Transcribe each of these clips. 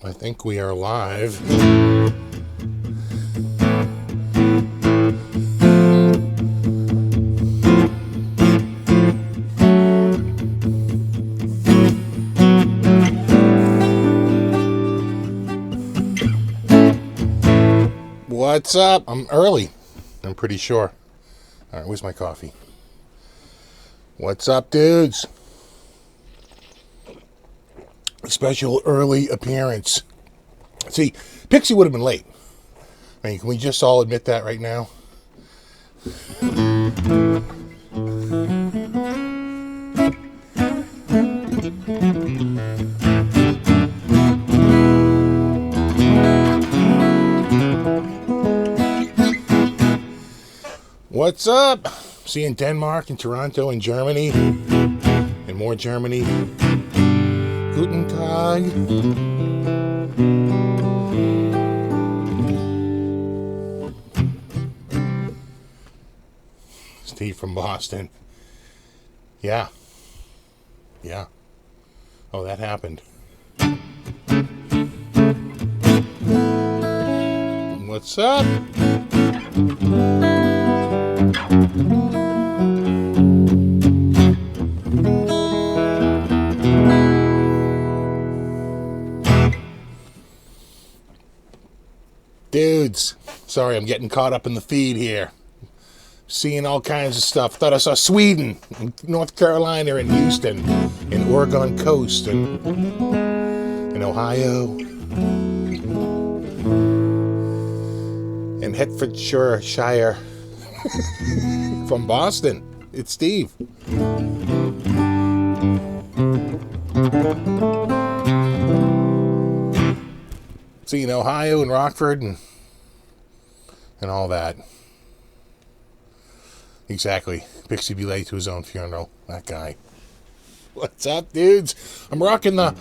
I think we are live. What's up? I'm early, I'm pretty sure. All right, where's my coffee? What's up, dudes? Special early appearance. See, Pixie would have been late. I mean, can we just all admit that right now? What's up? See you in Denmark and Toronto and Germany and more Germany. Guten Tag. Steve from Boston. Yeah. Oh, that happened. What's up? Dudes, sorry, I'm getting caught up in the feed here. Seeing all kinds of stuff. Thought I saw Sweden, and North Carolina, and Houston, and Oregon Coast, and Ohio, and Hertfordshire, from Boston. It's Steve. See, in Ohio and Rockford and all that. Exactly. Pixie be late to his own funeral. That guy. What's up, dudes? I'm rocking the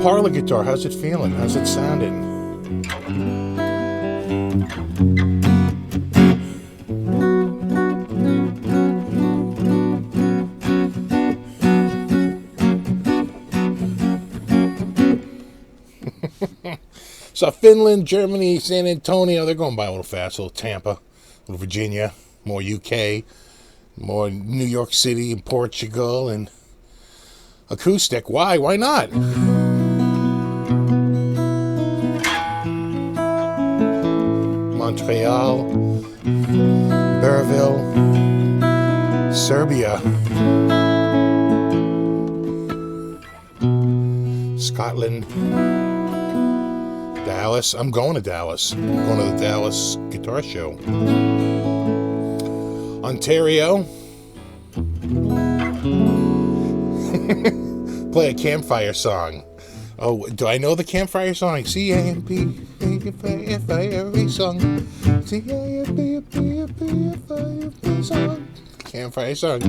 parlor guitar. How's it feeling? How's it sounding? So Finland, Germany, San Antonio, they're going by a little fast. A little Tampa, a little Virginia, more UK, more New York City and Portugal, and acoustic. Why? Why not? Montreal, Berville, Serbia, Scotland, Dallas. I'm going to Dallas. I'm going to the Dallas Guitar Show. Ontario. Play a campfire song. Oh, do I know the campfire song? C-A-M-P, campfire song. C-A-M-P, song. Campfire song.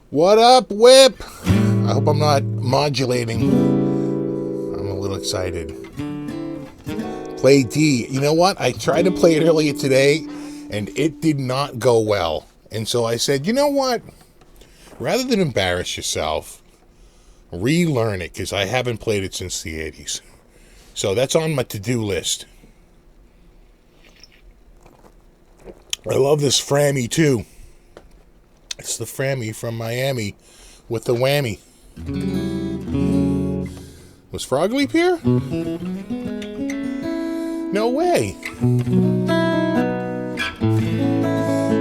What up, Whip? I hope I'm not modulating. I'm a little excited. Play D. You know what? I tried to play it earlier today, and it did not go well. And so I said, you know what? Rather than embarrass yourself, relearn it, because I haven't played it since the 80s. So that's on my to-do list. I love this Frammy, too. It's the Frammy from Miami with the whammy. Was Frog Leap here? No way.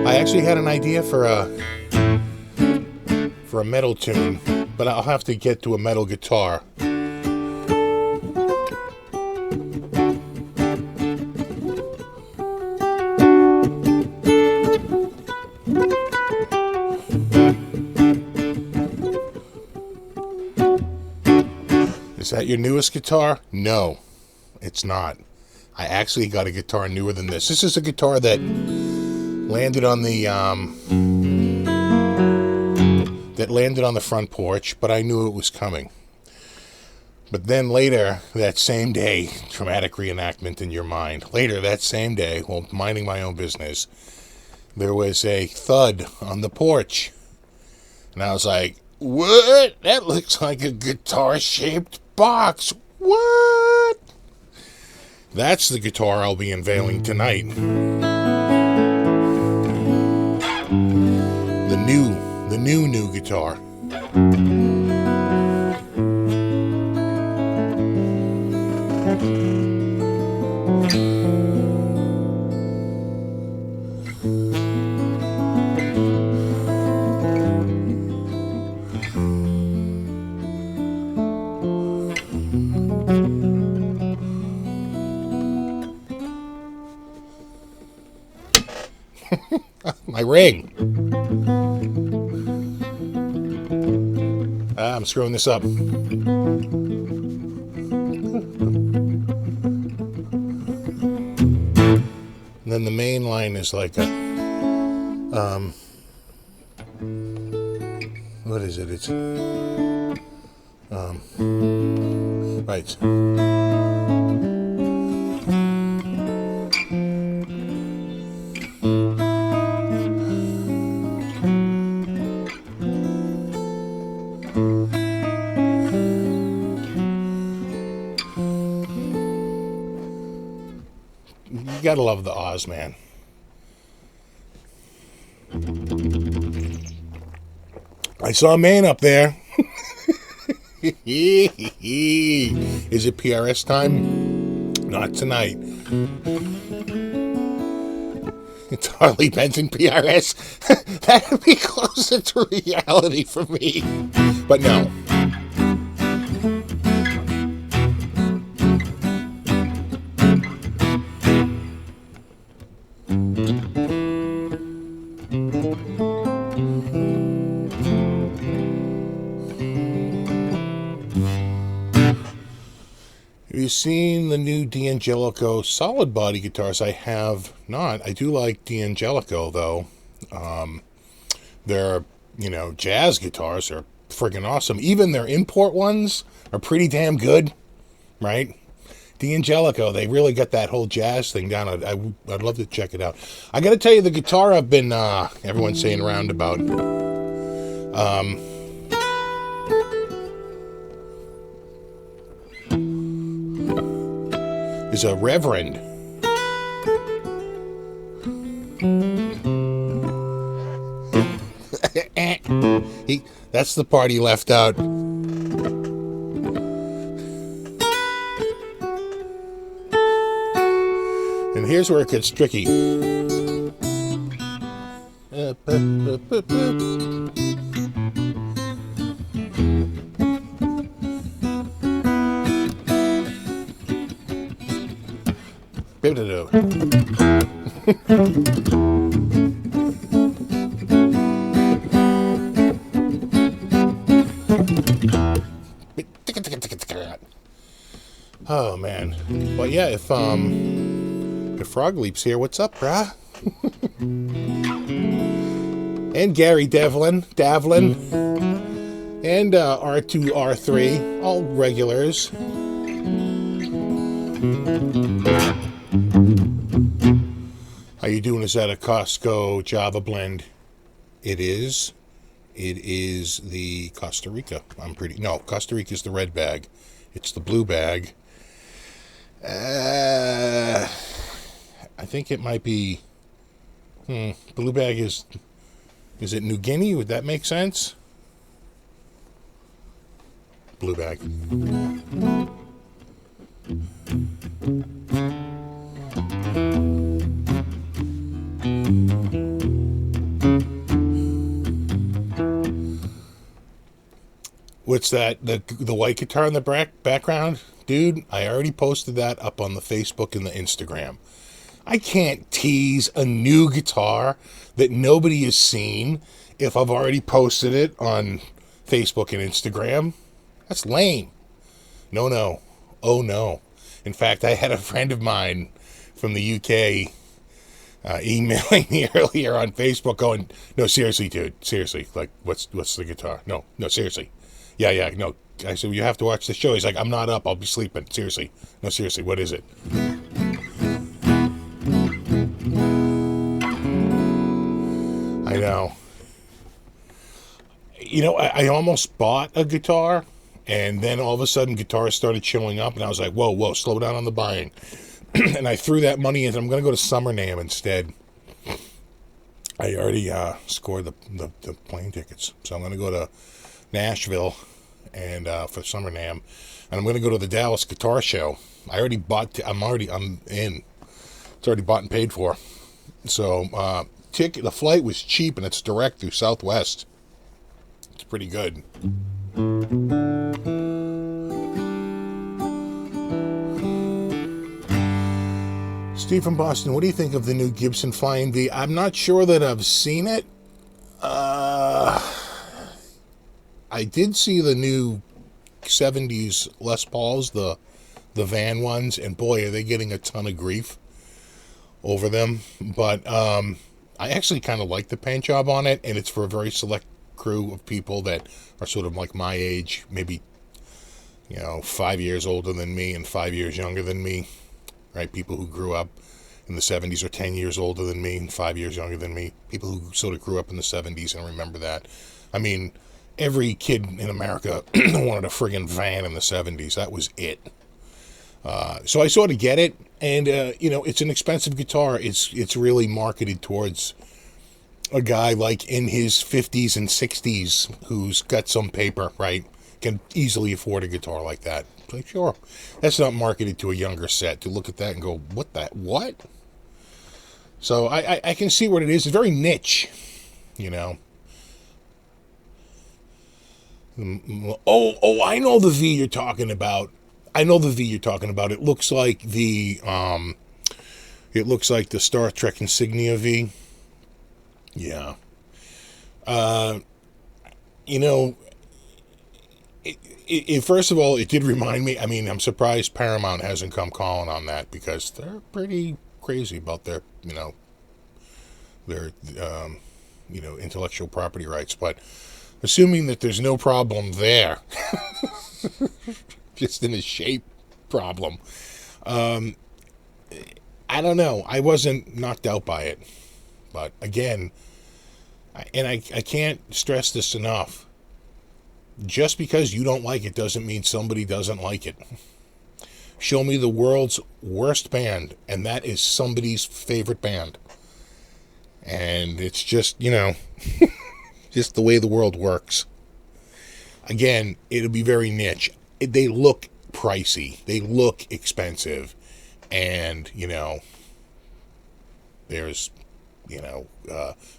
I actually had an idea for a metal tune, but I'll have to get to a metal guitar. Is that your newest guitar? No, it's not. I actually got a guitar newer than this. This is a guitar that landed on the front porch, but I knew it was coming. But then later that same day, dramatic reenactment in your mind. Later that same day, while minding my own business, there was a thud on the porch, and I was like, What? That looks like a guitar-shaped box. What? That's the guitar I'll be unveiling tonight. The new guitar. My ring. I'm screwing this up. And then the main line is like a, what is it? It's, right. You gotta love the Oz, man. I saw a man up there. Is it PRS time? Not tonight. It's Harley Benson PRS. That would be closer to reality for me. But no. Have you seen the new D'Angelico solid body guitars? I have not. I do like D'Angelico, though. Their, jazz guitars are friggin' awesome. Even their import ones are pretty damn good, right? D'Angelico, they really got that whole jazz thing down. I'd love to check it out. I got to tell you, the guitar I've been, everyone's saying Roundabout. Is a Reverend. That's the part he left out. And here's where it gets tricky. Oh man. Well, yeah, if Frog Leap's here, what's up, brah? And Gary Davlin, and R2, R3, all regulars. How you doing? Is that a Costco Java blend? It is. It is the Costa Rica. No, Costa Rica is the red bag. It's the blue bag. I think it might be. Blue bag is it New Guinea? Would that make sense? Blue bag. What's that? The white guitar in the background? Dude, I already posted that up on the Facebook and the Instagram. I can't tease a new guitar that nobody has seen if I've already posted it on Facebook and Instagram. That's lame. No. Oh, no. In fact, I had a friend of mine from the UK emailing me earlier on Facebook going, no, seriously, dude. Seriously. Like, what's the guitar? No, seriously. Yeah, no. I said, well, you have to watch the show. He's like, I'm not up. I'll be sleeping. Seriously. No, seriously. What is it? I know. I almost bought a guitar, and then all of a sudden guitars started showing up, and I was like, whoa, slow down on the buying. And I threw that money in. I'm going to go to Summer NAMM instead. I already scored the plane tickets, so I'm going to go to Nashville and for Summer NAMM, and I'm going to go to the Dallas Guitar Show. I already bought. I'm in. It's already bought and paid for. So the flight was cheap, and it's direct through Southwest. It's pretty good. Steve from Boston, what do you think of the new Gibson Flying V? I'm not sure that I've seen it. I did see the new 70s Les Pauls, the van ones, and boy, are they getting a ton of grief over them. But I actually kind of like the paint job on it, and it's for a very select crew of people that are sort of like my age, maybe 5 years older than me and 5 years younger than me, right? People who grew up in the 70s are 10 years older than me and 5 years younger than me. People who sort of grew up in the 70s and remember that. I mean, every kid in America wanted a friggin' van in the 70s. That was it. So I sort of get it, and it's an expensive guitar. It's really marketed towards a guy like in his 50s and 60s who's got some paper, right? Can easily afford a guitar like that. Like, sure, that's not marketed to a younger set to look at that and go, what? So I can see what it is. It's very niche, Oh, I know the V you're talking about. It looks like the Star Trek Insignia V. Yeah. First of all, it did remind me. I mean, I'm surprised Paramount hasn't come calling on that, because they're pretty crazy about their intellectual property rights. But assuming that there's no problem there, just in a shape problem, I don't know. I wasn't knocked out by it. But again, I can't stress this enough. Just because you don't like it doesn't mean somebody doesn't like it. Show me the world's worst band, and that is somebody's favorite band. And it's just, just the way the world works. Again, it'll be very niche. They look pricey. They look expensive. And, there's,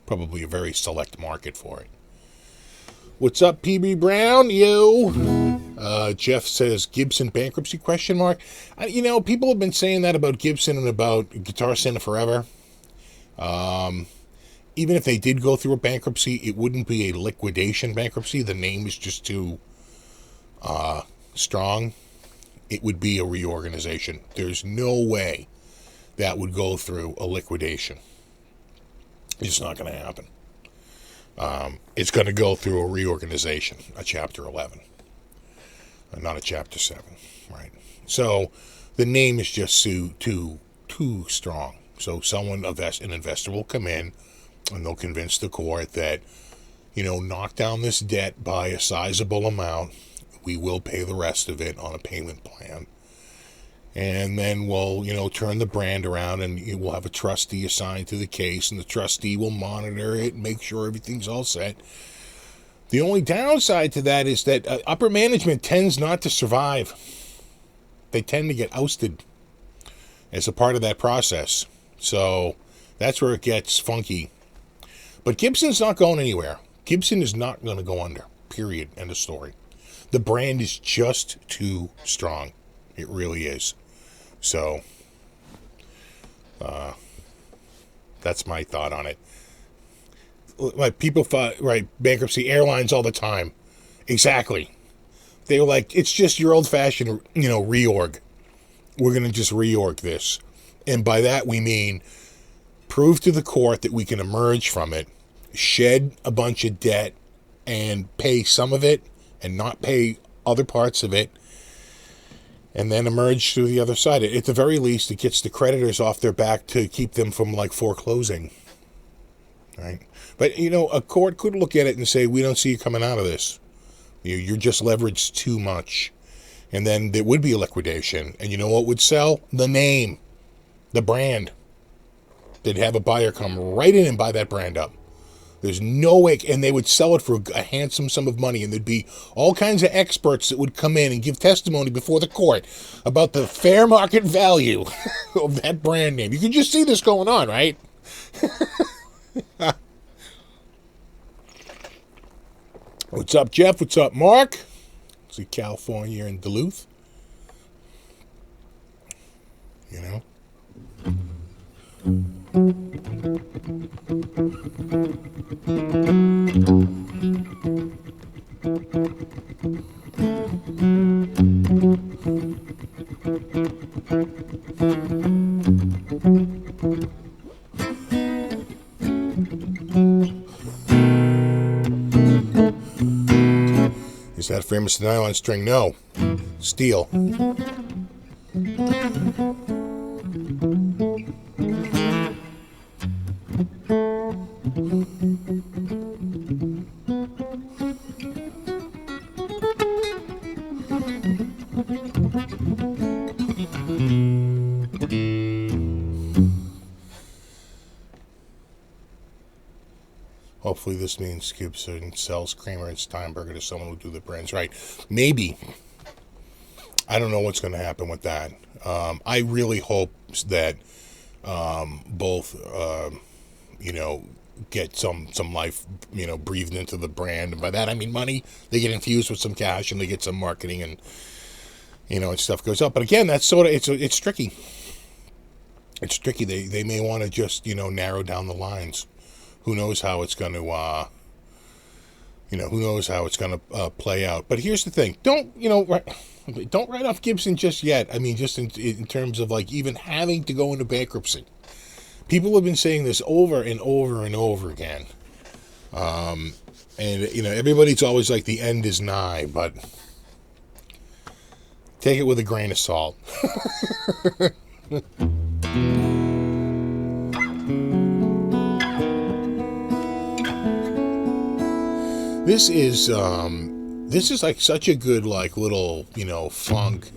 probably a very select market for it. What's up, PB Brown? Jeff says Gibson bankruptcy ? People have been saying that about Gibson and about Guitar Center forever. Even if they did go through a bankruptcy, it wouldn't be a liquidation bankruptcy. The name is just too strong. It would be a reorganization. There's no way that would go through a liquidation. It's not going to happen. It's going to go through a reorganization, a Chapter 11, not a Chapter 7, right? So the name is just too strong. So an investor will come in, and they'll convince the court that, knock down this debt by a sizable amount. We will pay the rest of it on a payment plan. And then we'll, turn the brand around, and we'll have a trustee assigned to the case, and the trustee will monitor it and make sure everything's all set. The only downside to that is that upper management tends not to survive. They tend to get ousted as a part of that process. So that's where it gets funky. But Gibson's not going anywhere. Gibson is not going to go under. Period. End of story. The brand is just too strong. It really is. So, that's my thought on it. Like, people thought, right, bankruptcy, airlines all the time. Exactly. They were like, it's just your old-fashioned, reorg. We're going to just reorg this. And by that we mean prove to the court that we can emerge from it, shed a bunch of debt, and pay some of it, and not pay other parts of it, and then emerge through the other side. At the very least, it gets the creditors off their back to keep them from, foreclosing. right? But, you know, a court could look at it and say, we don't see you coming out of this. You're just leveraged too much. And then there would be a liquidation. And you know what would sell? The name, the brand. They'd have a buyer come right in and buy that brand up. There's no way, and they would sell it for a handsome sum of money, and there'd be all kinds of experts that would come in and give testimony before the court about the fair market value of that brand name. You can just see this going on, right? What's up, Jeff? What's up, Mark? See California and Duluth. You know? Is that Framus nylon string? No. Steel. Hopefully this means Gibson sells Kramer and Steinberger to someone who do the brands right. Maybe. I don't know what's going to happen with that. I really hope that both, get some life, breathed into the brand. And by that I mean money. They get infused with some cash and they get some marketing and, and stuff goes up. But again, that's sort of, it's tricky. It's tricky. They may want to just, narrow down the lines. Who knows how it's going to, who knows how it's going to play out. But here's the thing. Don't write off Gibson just yet. I mean, just in terms of like even having to go into bankruptcy. People have been saying this over and over and over again. And, everybody's always like the end is nigh, but take it with a grain of salt. This is like such a good like little, funk.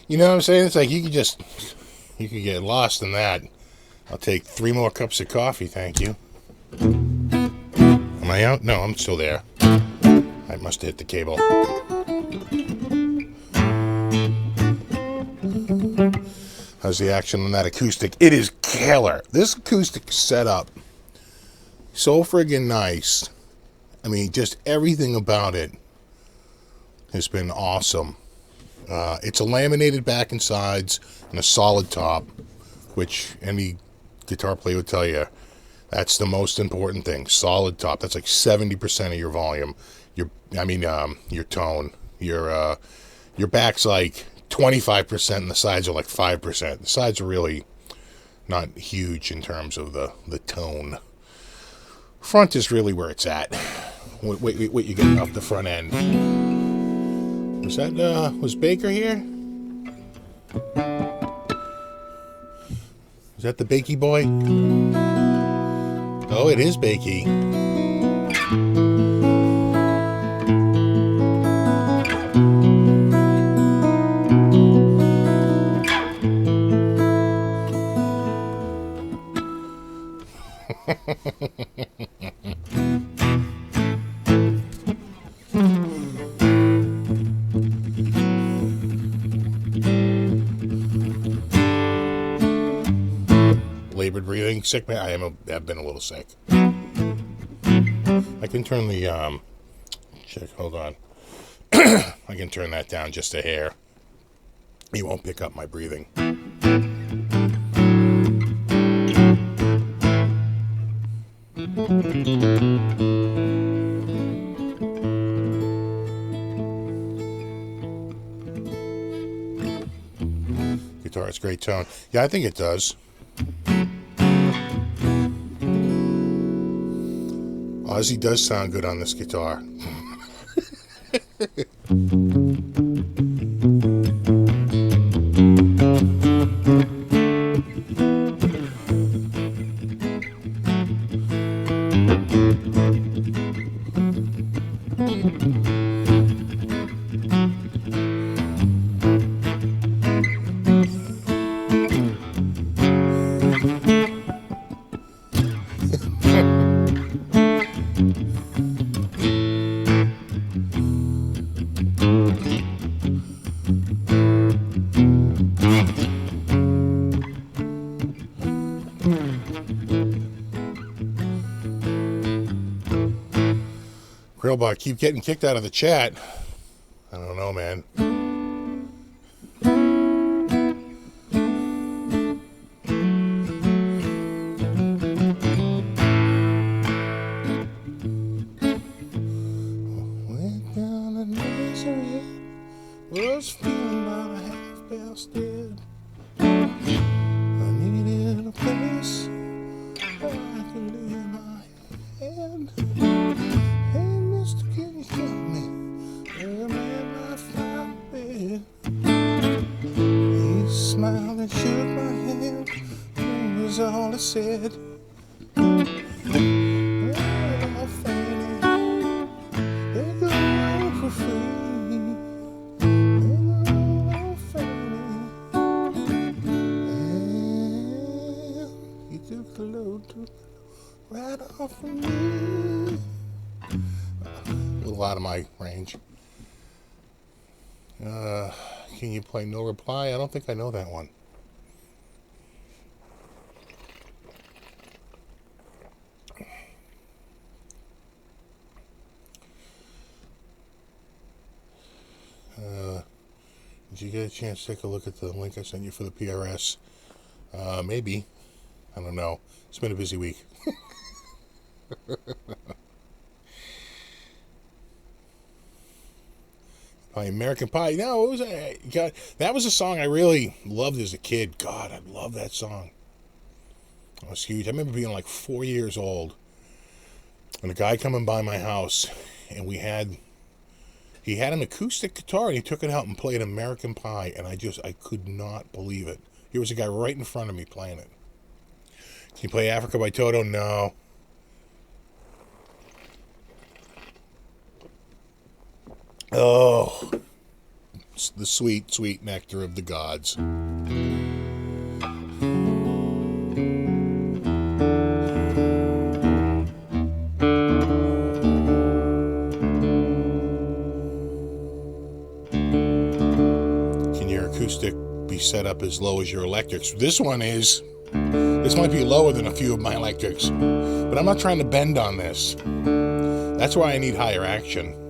You know what I'm saying? It's like you could get lost in that. I'll take 3 more cups of coffee, thank you. Am I out? No, I'm still there. I must have hit the cable. How's the action on that acoustic? It is killer. This acoustic setup, so friggin' nice. I mean, just everything about it has been awesome. It's a laminated back and sides and a solid top, which any guitar player would tell you that's the most important thing. Solid top. That's like 70% of your volume. Your tone. Your back's like 25% and the sides are like 5%. The sides are really not huge in terms of the tone. Front is really where it's at. What you getting off the front end? Was Baker here? Is that the Bakey boy? Oh, it is Bakey. Labored breathing, sick man. I've been a little sick. I can turn the check. Hold on. I can turn that down just a hair. He won't pick up my breathing. Guitar has great tone. Yeah, I think it does. Ozzy does sound good on this guitar. Grillbot, keep getting kicked out of the chat. I don't know, man. Went down the misery, was feeling about a half-past dead. I needed a place where I could lay my head. Can you help me? Where am I find bed? He smiled and shook my hand. That was all I said. Oh, Fanny, they go on for free. Oh, Fanny, and he took the load right off of me. A little out of my range. Can you play No Reply? I don't think I know that one. Did you get a chance to take a look at the link I sent you for the PRS? Maybe. I don't know. It's been a busy week. American Pie. No, it was God, that was a song I really loved as a kid. God, I love that song. It was huge. I remember being like 4 years old, and a guy coming by my house, and he had an acoustic guitar, and he took it out and played American Pie, and I could not believe it. Here was a guy right in front of me playing it. Can you play Africa by Toto? No. Oh, it's the sweet, sweet nectar of the gods. Can your acoustic be set up as low as your electrics? This one is. This might be lower than a few of my electrics, but I'm not trying to bend on this. That's why I need higher action.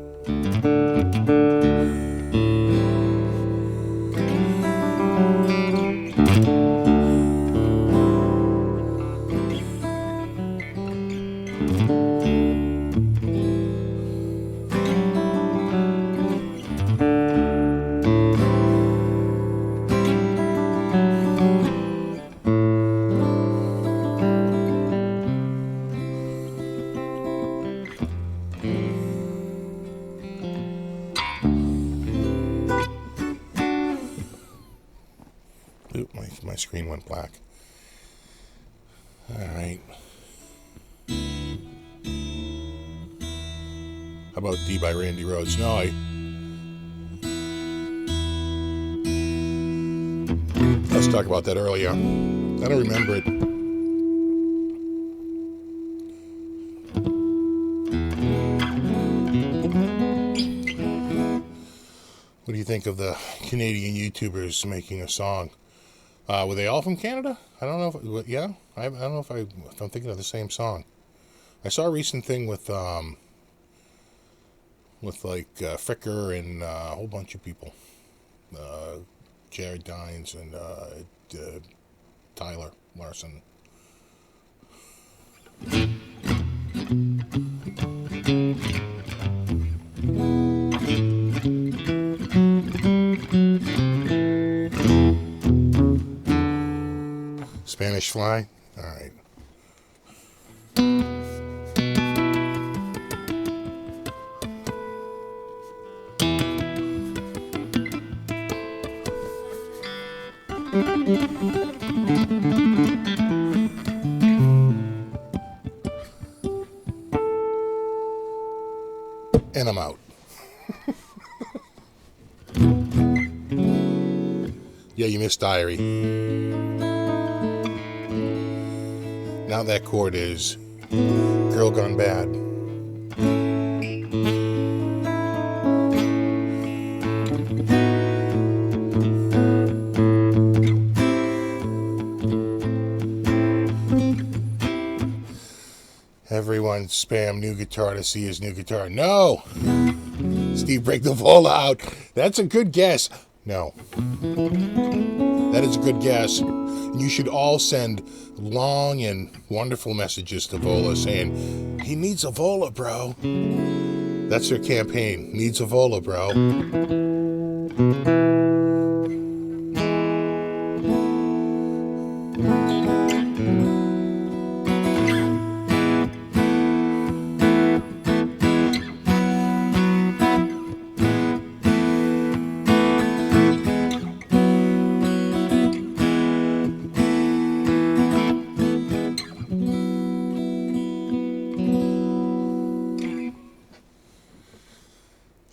My screen went black. All right. How about D by Randy Rhoads? No, let's talk about that earlier. I don't remember it. think of the Canadian YouTubers making a song? Were they all from Canada? I don't know. Yeah, I don't know if I'm thinking of the same song. I saw a recent thing with like Fricker and a whole bunch of people, Jared Dines and Tyler Larson. Spanish Fly? All right. And I'm out. Yeah, you missed Diary. Now that chord is Girl Gone Bad. Everyone spam new guitar to see his new guitar. No! Steve, break the Vola out. That's a good guess. No. That is a good guess. You should all send long and wonderful messages to Vola saying, he needs a Vola, bro. That's their campaign. Needs a Vola, bro.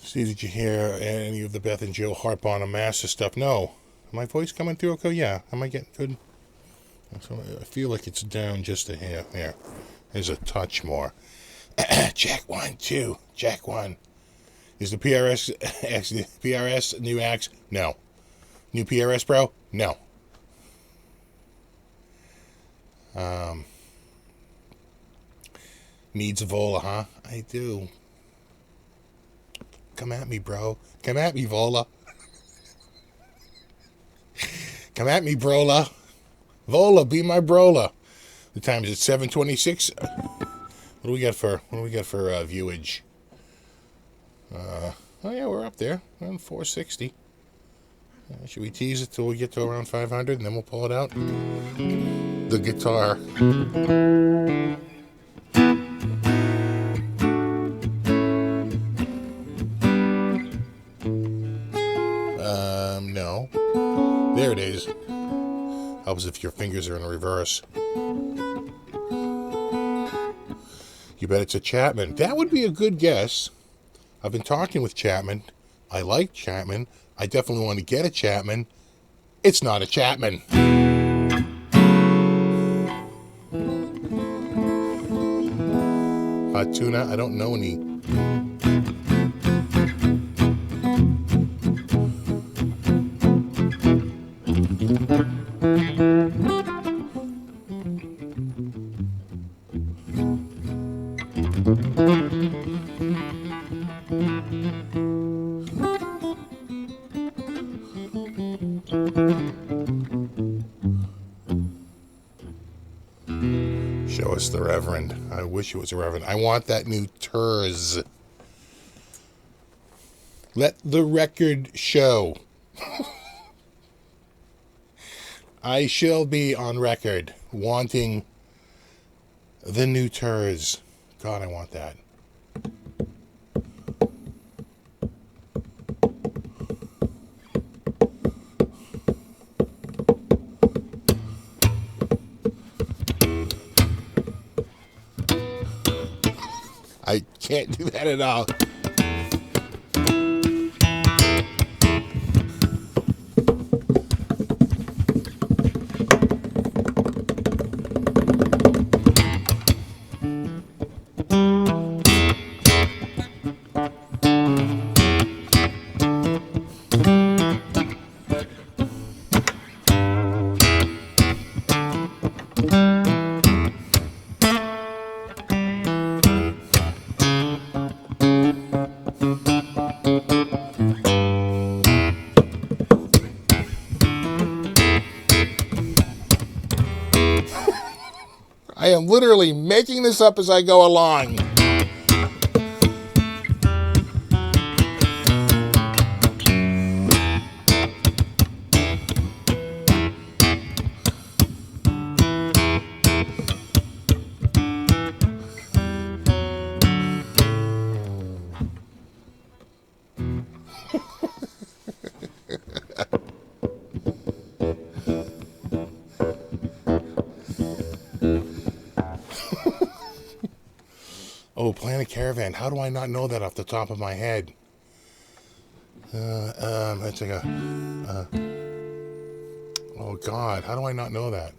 See, did you hear any of the Beth and Joe Hart Bonamassa stuff? No. My voice coming through okay? Yeah. Am I getting good? So I feel like it's down just a hair. There. There's a touch more. Jack 1, 2. Jack 1. Is the PRS new axe? No. New PRS, bro? No. Needs a Vola, huh? I do. Come at me, bro. Come at me, Vola. Come at me, brola. Vola, be my brola. The time is at 7:26. What do we got for viewage? Oh yeah, we're up there. Around 460. Should we tease it till we get to around 500 and then we'll pull it out? The guitar. No. There it is. Helps if your fingers are in reverse. You bet it's a Chapman. That would be a good guess. I've been talking with Chapman. I like Chapman. I definitely want to get a Chapman. It's not a Chapman. Hot tuna? I don't know any. Show us the Reverend. I wish it was a Reverend. I want that new Terz. Let the record show. I shall be on record wanting the new Terz. God, I want that. I can't do that at all. I am literally making this up as I go along. Oh, plan a caravan. How do I not know that off the top of my head? It's like a... oh, God. How do I not know that?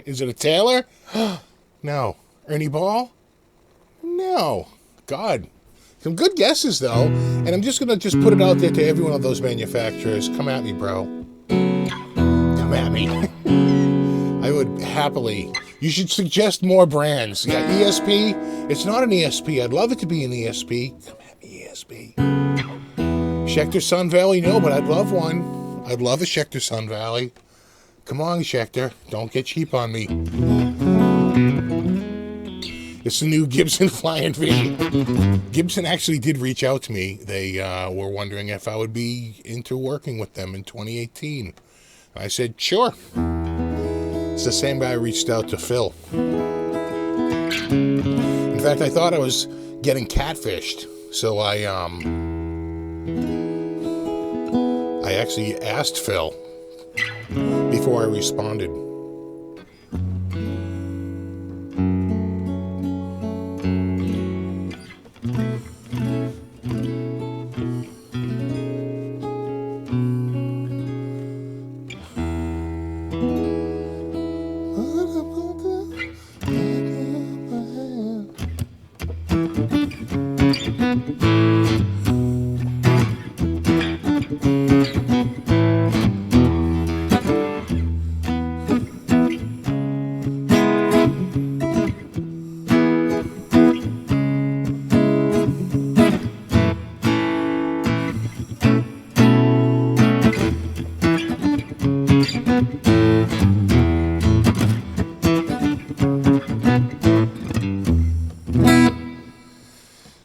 Is it a Taylor? No. Ernie Ball? No. God. Some good guesses, though. And I'm just going to put it out there to every one of those manufacturers. Come at me, bro. Come at me. I would happily. You should suggest more brands. Yeah, ESP. It's not an ESP. I'd love it to be an ESP. Come at me, ESP. Schecter Sun Valley, no, but I'd love one. I'd love a Schecter Sun Valley. Come on, Schecter. Don't get cheap on me. It's the new Gibson Flying V. Gibson actually did reach out to me. They were wondering if I would be into working with them in 2018. I said, sure. It's the same guy who reached out to Phil. In fact, I thought I was getting catfished. So I actually asked Phil before I responded.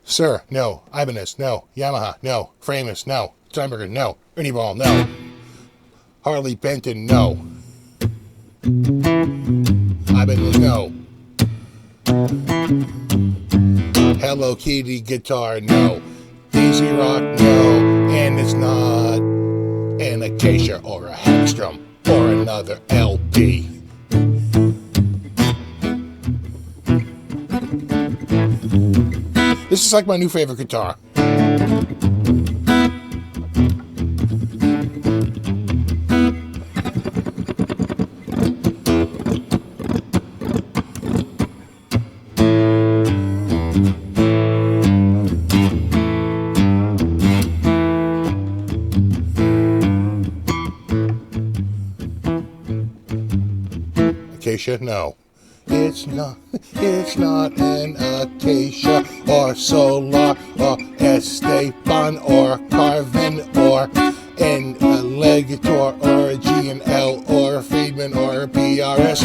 Sir, no. Ibanez, no. Yamaha, no. Framus, no. Steinberger, no. Ernie Ball, no. Harley Benton, no. Ibanez, no. Hello Kitty guitar, no. Daisy Rock, no. And it's not an Acacia or a Hagstrom or another LP. This is like my new favorite guitar. Acacia? No. It's not an Acacia or Solar or Esteban or Carvin or an Legator or a G&L or a Friedman or a PRS.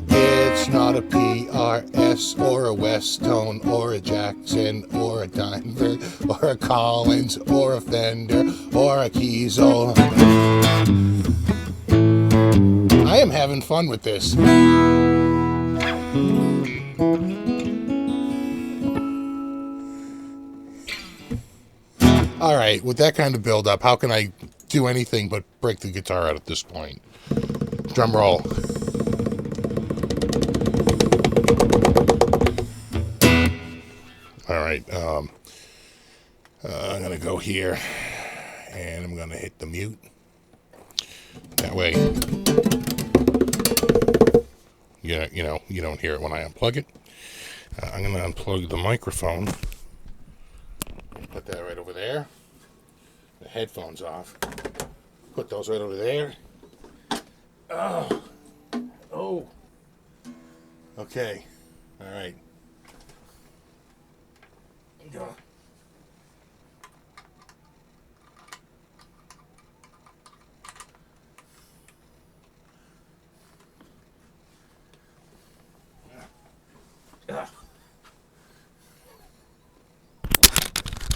It's not a PRS or a Westone or a Jackson or a Steinberg or a Collins or a Fender or a Kiesel. I am having fun with this. All right, with that kind of build up, how can I do anything but break the guitar out at this point? Drum roll. All right, I'm gonna go here and I'm gonna hit the mute. That way, you don't hear it when I unplug it. I'm gonna unplug the microphone. Put that right over there. The headphones off. Put those right over there. Oh. Okay. All right. go.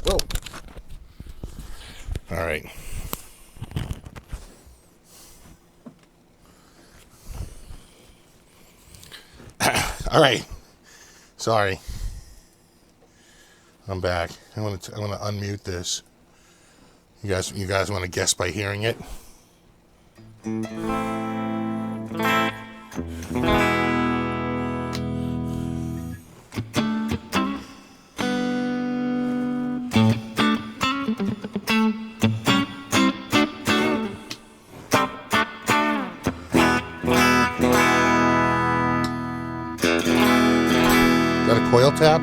Whoa. All right. All right. Sorry. I'm back. I want to unmute this. You guys want to guess by hearing it? Is that a coil tap?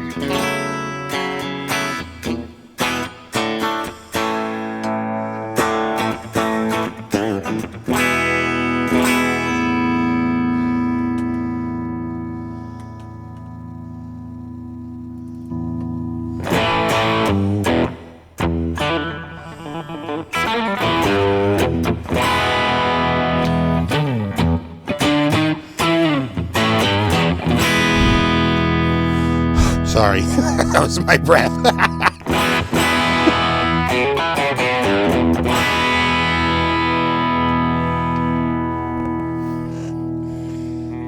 Sorry, that was my breath.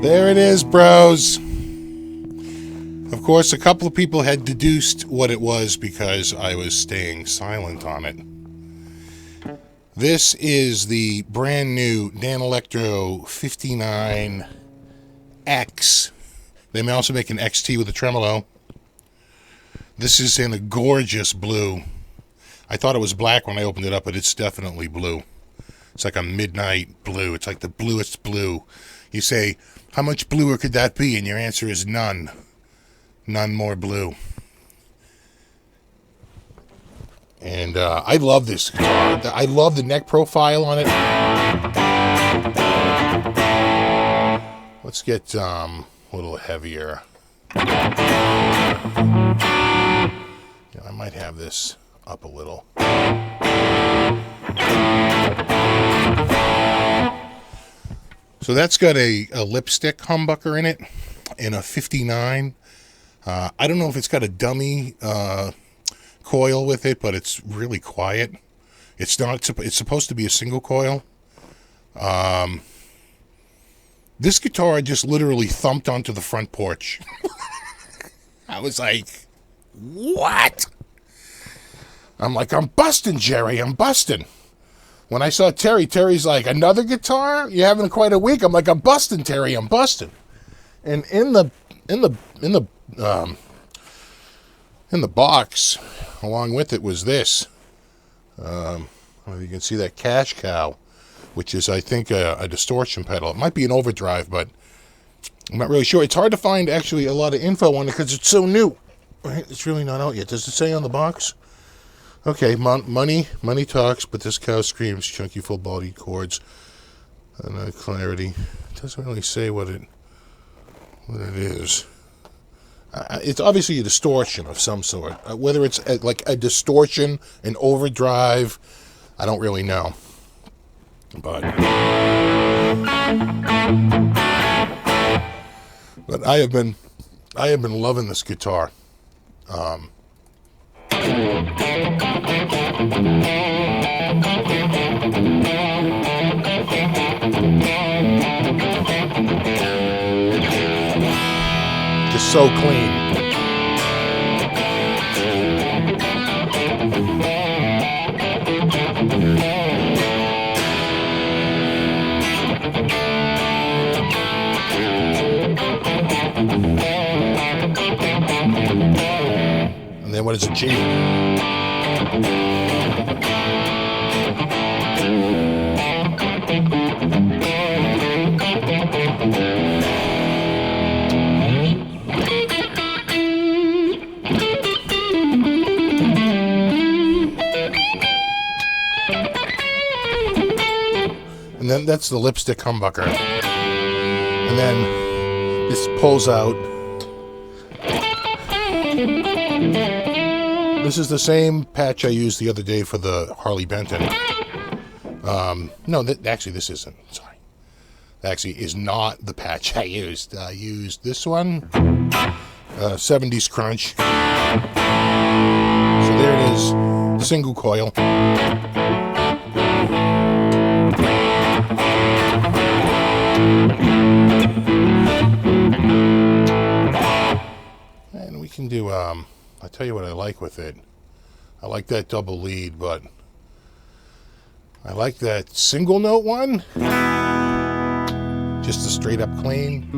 There it is, bros. Of course, a couple of people had deduced what it was because I was staying silent on it. This is the brand new Danelectro 59X. They may also make an XT with a tremolo. This is in a gorgeous blue. I thought it was black when I opened it up, but it's definitely blue. It's like a midnight blue. It's like the bluest blue. You say, how much bluer could that be? And your answer is none. None more blue. And I love this guitar. I love the neck profile on it. Let's get a little heavier. Yeah, I might have this up a little. So that's got a lipstick humbucker in it, in a 59. I don't know if it's got a dummy coil with it, but it's really quiet. It's not. It's supposed to be a single coil. This guitar just literally thumped onto the front porch. I was like, what? I'm like, I'm busting, Jerry. I'm busting. When I saw Terry, Terry's like, another guitar? You're having quite a week. I'm like, I'm busting, Terry. I'm busting. And in the box, along with it, was this. You can see that cash cow, which is, I think, a distortion pedal. It might be an overdrive, but I'm not really sure. It's hard to find, actually, a lot of info on it because it's so new. Right? It's really not out yet. Does it say on the box? Okay, money talks, but this cow screams. Chunky, full-bodied chords, and clarity. It doesn't really say what it is. It's obviously a distortion of some sort. Whether it's like a distortion, an overdrive, I don't really know. But I have been loving this guitar. Just so clean. And then what is a G? And then that's the lipstick humbucker. And then this pulls out. This is the same patch I used the other day for the Harley Benton. No, actually this isn't. Sorry. That actually is not the patch I used. I used this one. 70s Crunch. So there it is. Single coil. And we can do, I'll tell you what I like with it. I like that double lead, but I like that single note one. Just a straight up clean.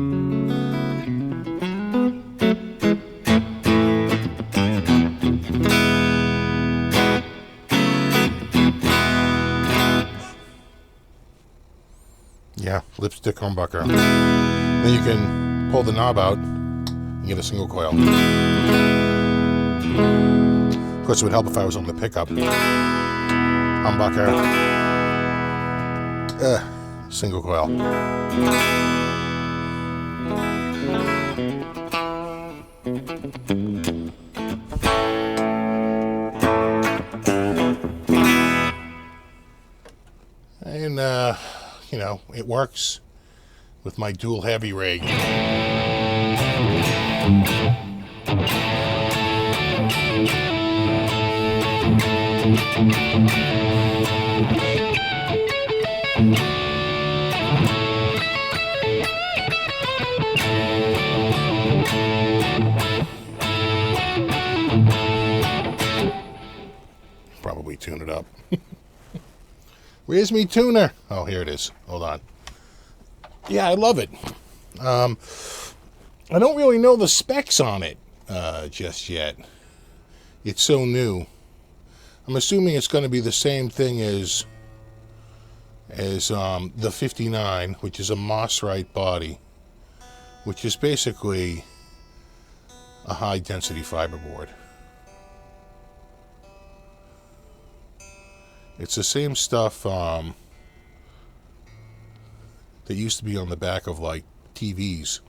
Yeah, lipstick humbucker. Then you can pull the knob out and get a single coil. Of course, it would help if I was on the pickup. Humbucker. Single coil. And, you know, it works with my dual heavy rig. Probably tune it up. Where's me tuner? Oh, here it is. Hold on. Yeah, I love it. I don't really know the specs on it just yet. It's so new. I'm assuming it's going to be the same thing as the 59, which is a Mossrite body, which is basically a high-density fiberboard. It's the same stuff that used to be on the back of, like, TVs.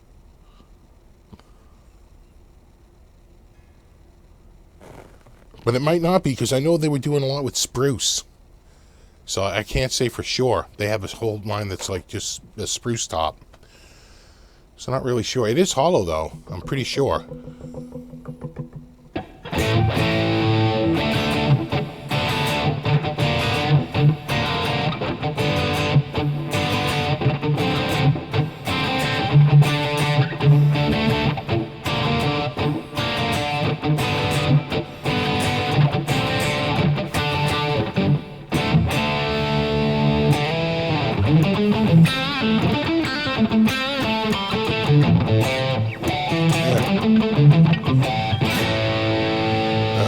But it might not be, because I know they were doing a lot with spruce. So I can't say for sure. They have a whole line that's like just a spruce top. So not really sure. It is hollow, though. I'm pretty sure.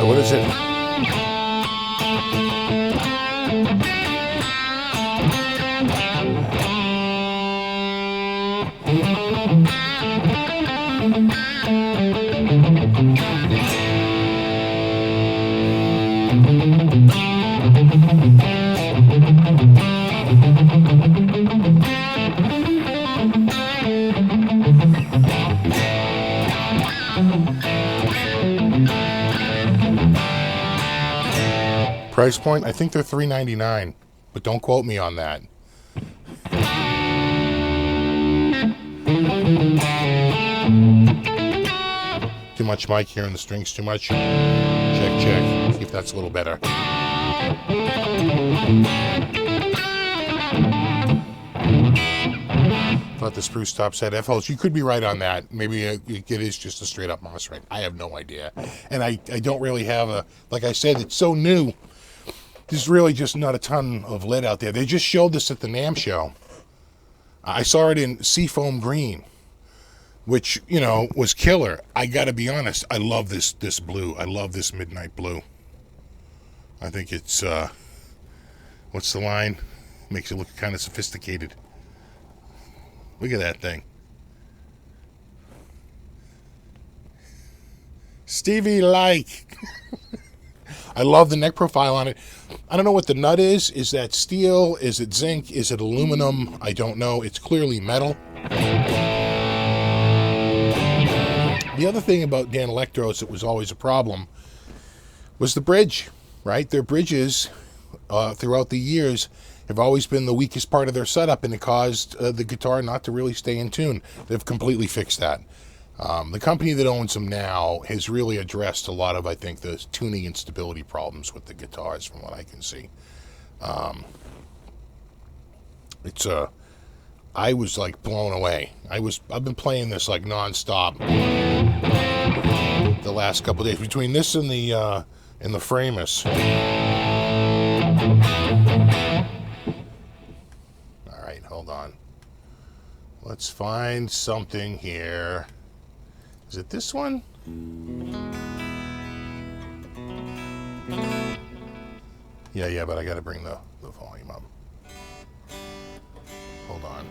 What is it? Price point, I think they're $3.99, but don't quote me on that. Too much mic here in the strings, too much. Check, check. See if that's a little better. Thought the spruce tops had F-holes. You could be right on that. Maybe it is just a straight up Mossrite. I have no idea. And I don't really have a, like I said, it's so new. There's really just not a ton of lead out there. They just showed this at the NAMM show. I saw it in seafoam green, which, you know, was killer. I gotta be honest, I love this blue. I love this midnight blue. I think it's, what's the line? Makes it look kind of sophisticated. Look at that thing. Stevie like. I love the neck profile on it. I don't know what the nut is. Is that steel? Is it zinc? Is it aluminum? I don't know. It's clearly metal. The other thing about Danelectro is it was always a problem was the bridge, right? Their bridges throughout the years have always been the weakest part of their setup, and it caused the guitar not to really stay in tune. They've completely fixed that. The company that owns them now has really addressed a lot of, I think, the tuning and stability problems with the guitars, from what I can see. I was like blown away. I've been playing this like nonstop the last couple of days. Between this and the Framus. All right, hold on. Let's find something here. Is it this one? Yeah, but I got to bring the volume up. Hold on.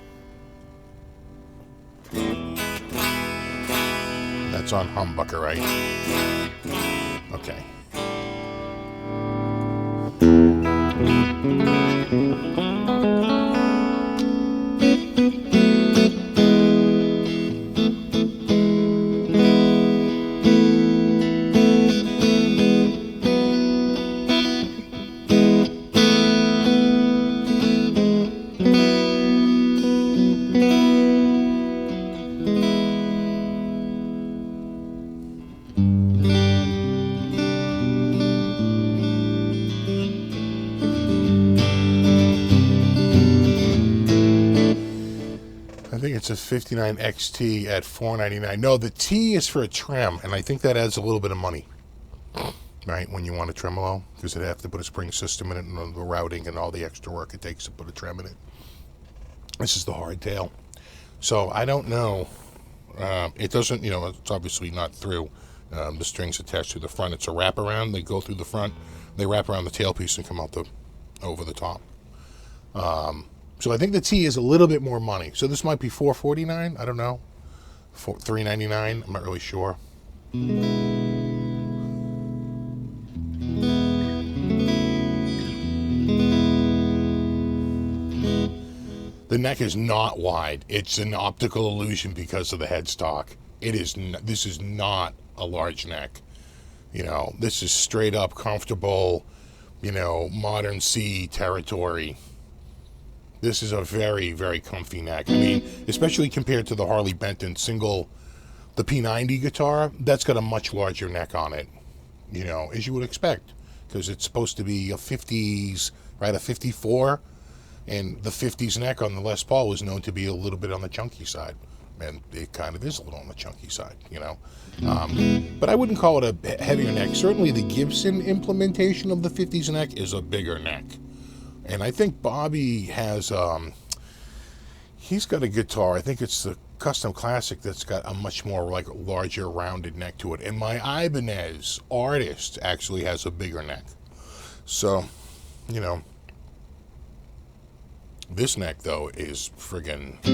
That's on humbucker, right? Okay. I think it's a 59 XT at $499. No, the T is for a trem, and I think that adds a little bit of money, right? When you want a tremolo, because they have to put a spring system in it and the routing and all the extra work it takes to put a trem in it. This is the hardtail. So I don't know. It doesn't, it's obviously not through. The strings attached to the front. It's a wraparound. They go through the front. They wrap around the tailpiece and come out over the top. So I think the T is a little bit more money. So this might be $449. I don't know. $399. I'm not really sure. The neck is not wide. It's an optical illusion because of the headstock. This is not a large neck. This is straight up comfortable, modern C territory. This is a very, very comfy neck. I mean, especially compared to the Harley Benton single, the P90 guitar, that's got a much larger neck on it, as you would expect, because it's supposed to be a 50s, right, a 54, and the 50s neck on the Les Paul was known to be a little bit on the chunky side, and it kind of is a little on the chunky side, But I wouldn't call it a heavier neck. Certainly the Gibson implementation of the 50s neck is a bigger neck. And I think Bobby has, he's got a guitar, I think it's the Custom Classic, that's got a much more larger rounded neck to it. And my Ibanez Artist actually has a bigger neck. So, this neck though is friggin'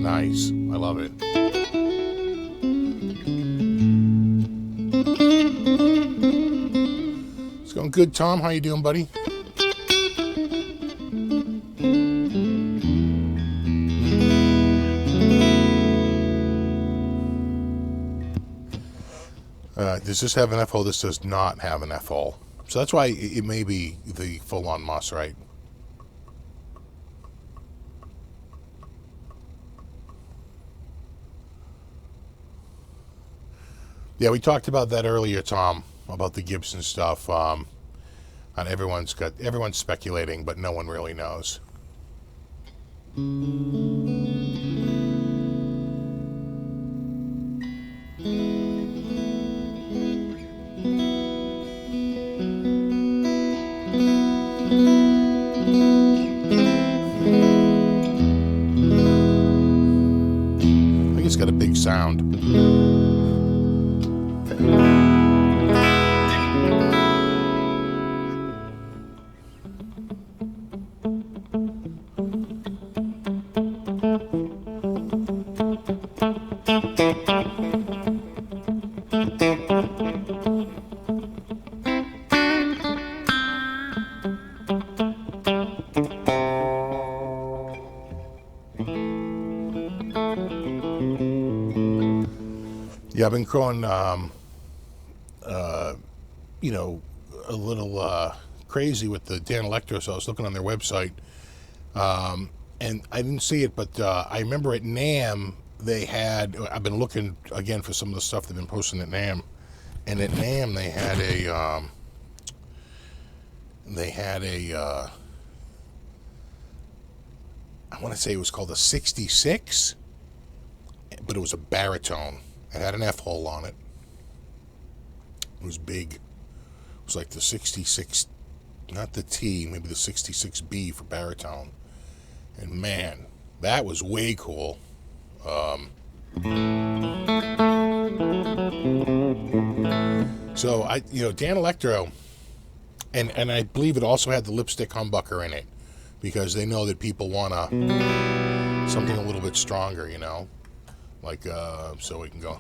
nice. I love it. It's going good, Tom. How you doing, buddy? Does this have an F-hole? This does not have an F-hole. So that's why it may be the full-on Moss, right? Yeah, we talked about that earlier, Tom, about the Gibson stuff. And everyone's speculating, but no one really knows. I think it's got a big sound. Yeah, I've been growing, you know, a little crazy with the Danelectro, so I was looking on their website, and I didn't see it, but I remember at NAMM they had, I've been looking again for some of the stuff they've been posting at NAMM, and at NAMM they had a I want to say it was called a 66, but it was a baritone. It had an F-hole on it. It was big. It was like the 66, not the T, maybe the 66B for baritone. And man, that was way cool. So Danelectro, and I believe it also had the lipstick humbucker in it, because they know that people want something a little bit stronger, like so we can go.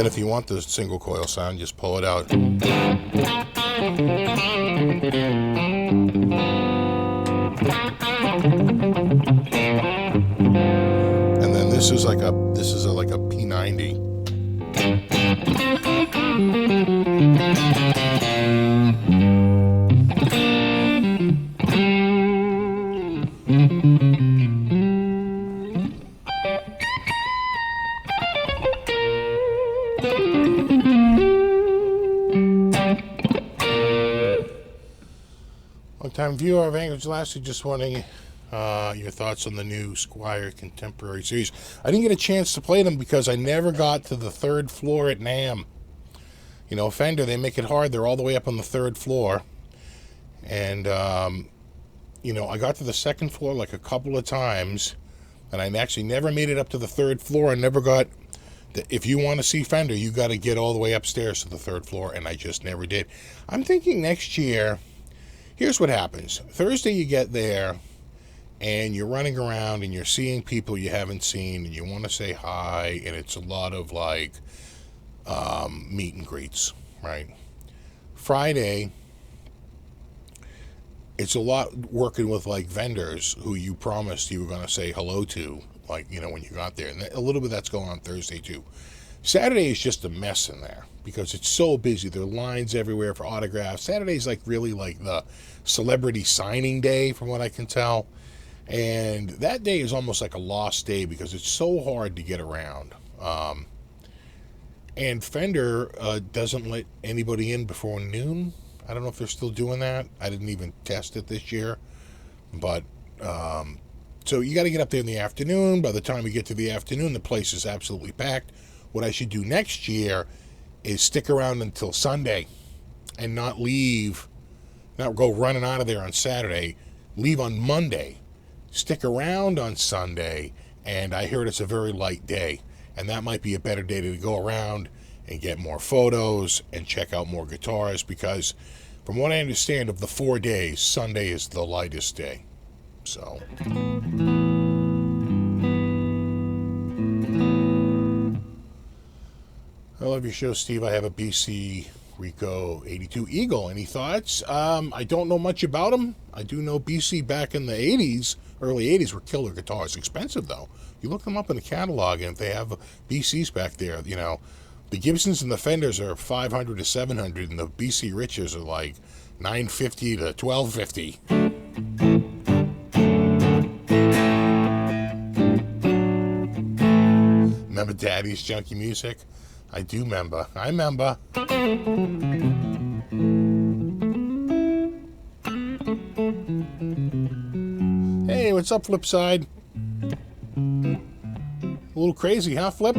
If you want the single coil sound, just pull it out. And then this is like a P90. Long-time viewer of Anchorage, lastly, just wanting your thoughts on the new Squier Contemporary Series. I didn't get a chance to play them because I never got to the third floor at NAMM. Fender, they make it hard. They're all the way up on the third floor. And, I got to the second floor like a couple of times, and I actually never made it up to the third floor. I never got... If you want to see Fender, you got to get all the way upstairs to the third floor, and I just never did. I'm thinking next year... Here's what happens. Thursday you get there and you're running around and you're seeing people you haven't seen and you want to say hi, and it's a lot of like meet and greets, right? Friday, it's a lot working with like vendors who you promised you were going to say hello to, like, when you got there. And a little bit of that's going on Thursday too. Saturday is just a mess in there because it's so busy. There are lines everywhere for autographs. Saturday's like really like the celebrity signing day, from what I can tell. And that day is almost like a lost day because it's so hard to get around. And Fender doesn't let anybody in before noon. I don't know if they're still doing that. I didn't even test it this year. But, so you got to get up there in the afternoon. By the time we get to the afternoon, the place is absolutely packed. What I should do next year is stick around until Sunday and not go running out of there on Saturday, leave on Monday, stick around on Sunday, and I heard it's a very light day, and that might be a better day to go around and get more photos and check out more guitars, because from what I understand, of the 4 days, Sunday is the lightest day. So... I love your show, Steve. I have a BC Rico 82 Eagle. Any thoughts? I don't know much about them. I do know BC back in the 80s, early 80s, were killer guitars. Expensive, though. You look them up in the catalog, and if they have BCs back there, the Gibsons and the Fenders are $500 to $700, and the BC Riches are like $950 to $1250. Remember Daddy's Junkie Music? I do remember. I remember. Hey, what's up, Flipside? A little crazy, huh, Flip?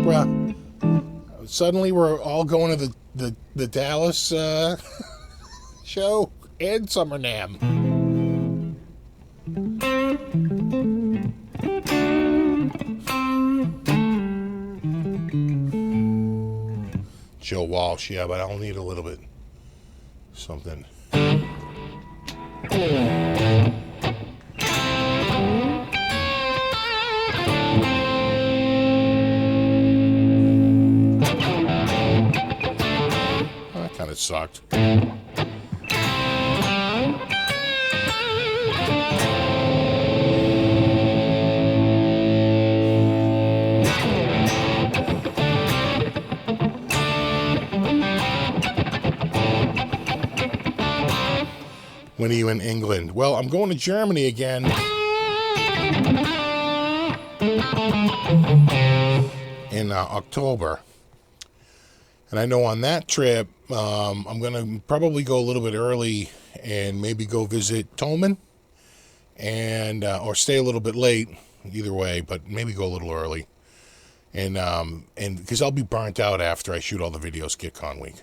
Suddenly we're all going to the Dallas show and Summer NAMM. Walsh, yeah, but I'll need a little bit something. That kind of sucked. When are you in England? Well, I'm going to Germany again. In October. And I know on that trip, I'm going to probably go a little bit early and maybe go visit Tolman and or stay a little bit late, either way, but maybe go a little early. And because I'll be burnt out after I shoot all the videos GitCon week.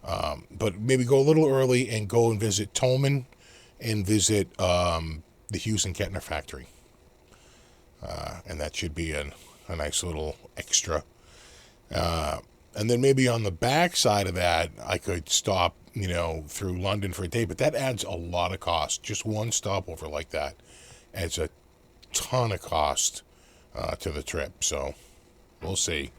But maybe go a little early and go and visit Tolman and visit the Hughes and Kettner factory. And that should be a nice little extra. And then maybe on the back side of that, I could stop, through London for a day. But that adds a lot of cost. Just one stopover like that adds a ton of cost to the trip. So we'll see.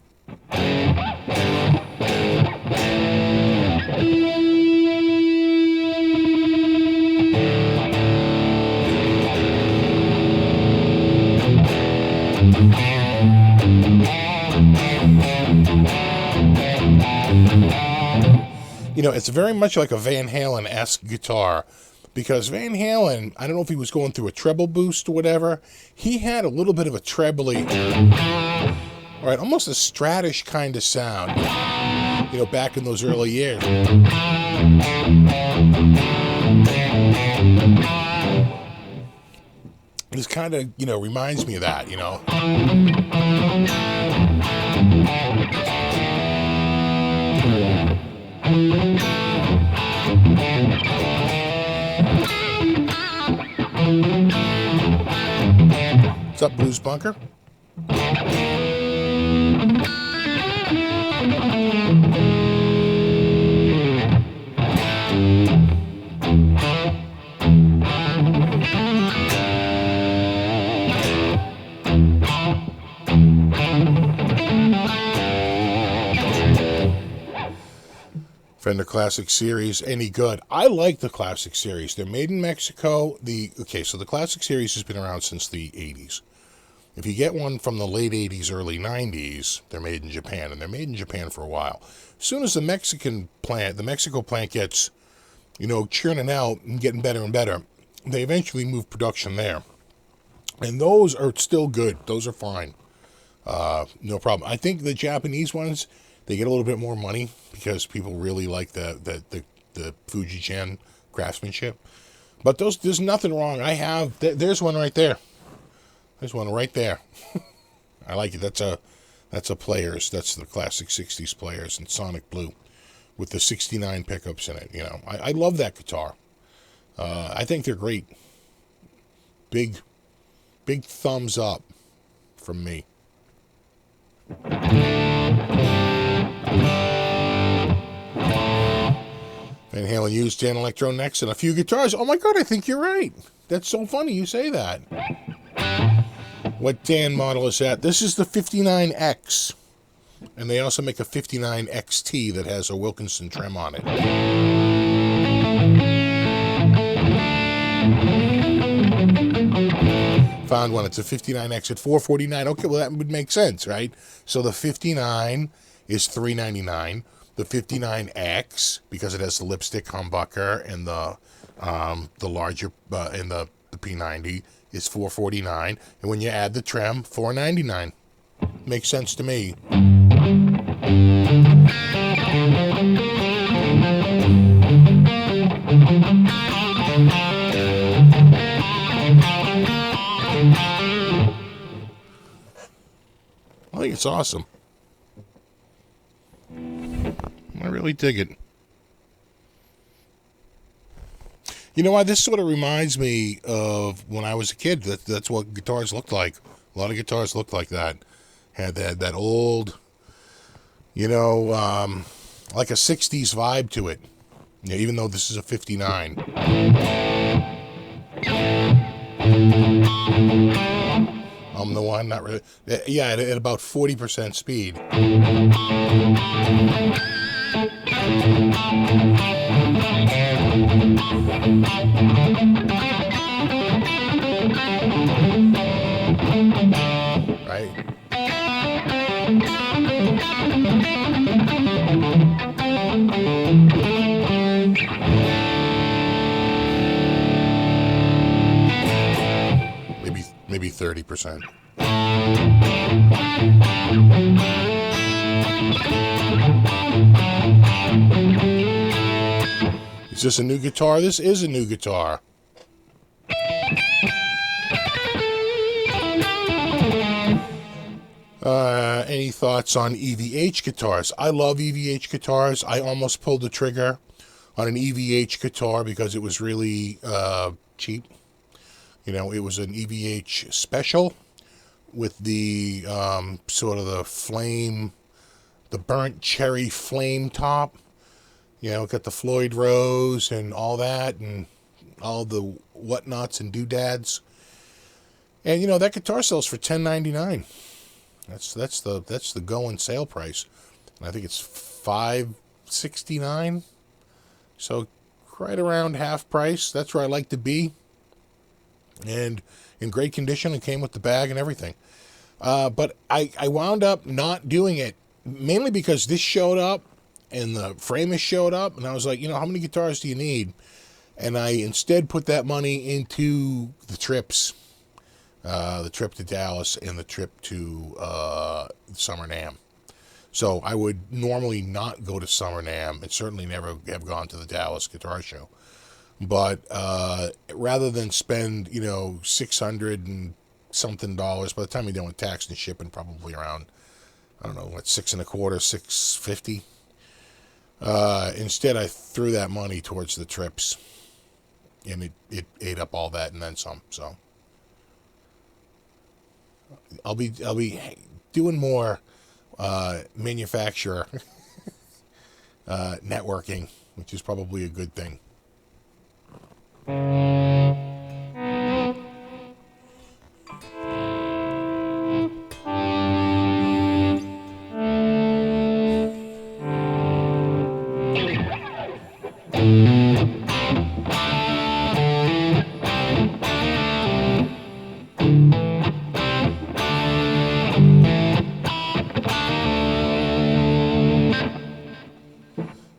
It's very much like a Van Halen-esque guitar, because Van Halen, I don't know if he was going through a treble boost or whatever, he had a little bit of a trebly, right, almost a Stratish kind of sound, back in those early years. This kind of, reminds me of that, What's up, Blues Bunker? Fender Classic Series, any good? I like the Classic Series. They're made in Mexico. So the Classic Series has been around since the 80s. If you get one from the late 80s, early 90s, they're made in Japan, and they're made in Japan for a while. As soon as the Mexico plant gets, churning out and getting better and better, they eventually move production there. And those are still good. Those are fine. No problem. I think the Japanese ones, they get a little bit more money because people really like the Fuji-chan craftsmanship. But there's nothing wrong. There's one right there. There's one right there. I like it. That's a Players. That's the classic 60s Players in Sonic Blue with the 69 pickups in it. I love that guitar. I think they're great. Big thumbs up from me. Van Halen used Danelectro next and a few guitars. Oh my God, I think you're right. That's so funny you say that. What Dan model is that? This is the 59X. And they also make a 59XT that has a Wilkinson trem on it. Found one. It's a 59X at $449. Okay, well that would make sense, right? So the 59 is $399. The 59X, because it has the lipstick humbucker and the larger and the P90, is $449. And when you add the trem, $499. Makes sense to me. I think it's awesome. I really dig it. You know what? This sort of reminds me of when I was a kid. That's what guitars looked like. A lot of guitars looked like that. Had that old, like a 60s vibe to it. Yeah, even though this is a 59. I'm the one, not really. Yeah, at about 40% speed. Right? Maybe 30%. Is this a new guitar? This is a new guitar. Any thoughts on EVH guitars? I love EVH guitars. I almost pulled the trigger on an EVH guitar because it was really cheap. You know, it was an EVH special with the sort of the flame, the burnt cherry flame top. You know, got the Floyd Rose and all that, and all the whatnots and doodads. And you know, that guitar sells for $10.99. That's the going sale price. And I think it's $5.69. So right around half price. That's where I like to be. And in great condition, and came with the bag and everything. But I wound up not doing it, mainly because this showed up and the Framus showed up, and I was like, you know, how many guitars do you need? And I instead put that money into the trips, the trip to Dallas and the trip to Summer NAMM. So I would normally not go to Summer NAMM, and certainly never have gone to the Dallas Guitar Show. But rather than spend, you know, $600 and something, by the time you're done with tax and shipping, probably around, I don't know, what, $625, $650. Instead, I threw that money towards the trips, and it ate up all that and then some. So I'll be doing more manufacturer networking, which is probably a good thing.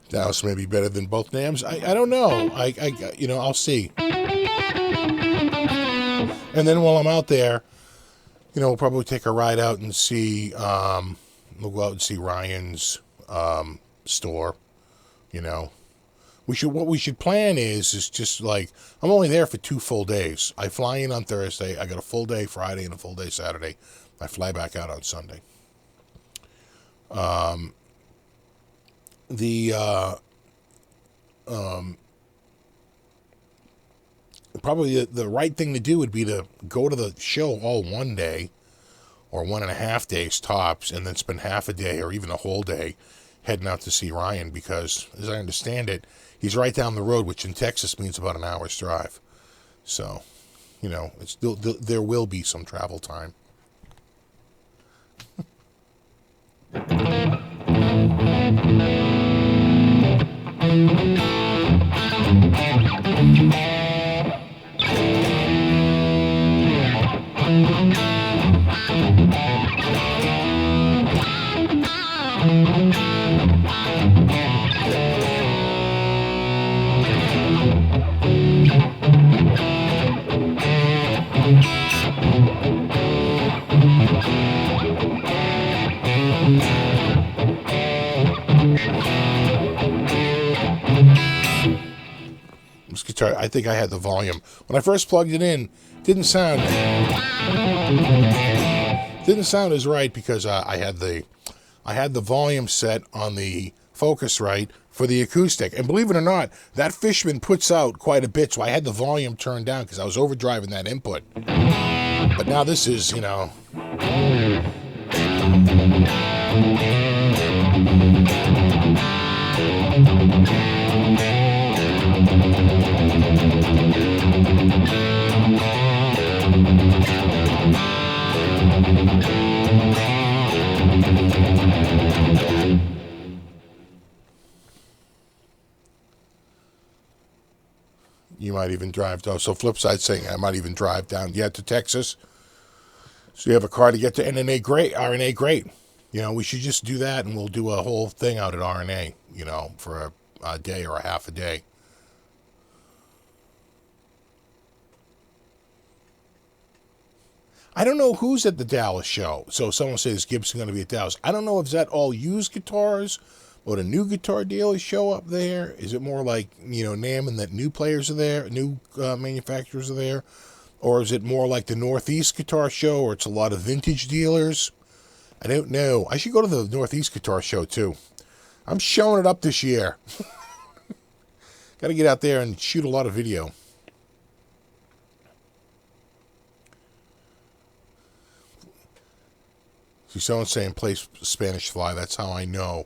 Dallas may be better than both NAMMs. I don't know. I you know, I'll see. And then while I'm out there, you know, we'll probably take a ride out and see, we'll go out and see Ryan's store. You know, what we should plan is just like, I'm only there for 2 full days. I fly in on Thursday. I got a full day Friday and a full day Saturday. I fly back out on Sunday. Probably the right thing to do would be to go to the show all one day or 1.5 days tops, and then spend half a day or even a whole day heading out to see Ryan, because as I understand it, he's right down the road, which in Texas means about an hour's drive. So, you know, there will be some travel time. This guitar, I think I had the volume. When I first plugged it in, didn't sound as right, because I had the volume set on the Focusrite for the acoustic. And believe it or not, that Fishman puts out quite a bit, so I had the volume turned down because I was overdriving that input. But now this is, you know... You might even drive, though. So Flipside saying I might even drive down to Texas. So you have a car to get to RNA, great. You know, we should just do that, and we'll do a whole thing out at RNA, you know, for a day or a half a day. I don't know who's at the Dallas show. So someone says Gibson going to be at Dallas. I don't know if that all used guitars or the new guitar dealers show up there. Is it more like, you know, NAMM and that new players are there, new manufacturers are there? Or is it more like the Northeast Guitar Show, or it's a lot of vintage dealers? I don't know. I should go to the Northeast Guitar Show, too. I'm showing it up this year. Got to get out there and shoot a lot of video. See, someone's saying play Spanish Fly. That's how I know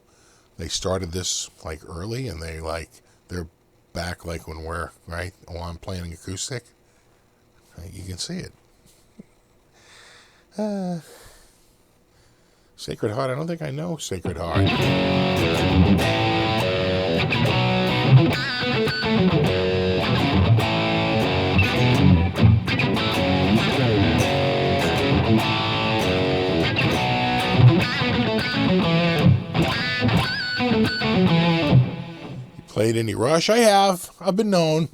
they started this, like, early, and they're back, like, when we're, right, while I'm playing acoustic. You can see it. Sacred Heart. I don't think I know Sacred Heart. You played any Rush? I have. I've been known.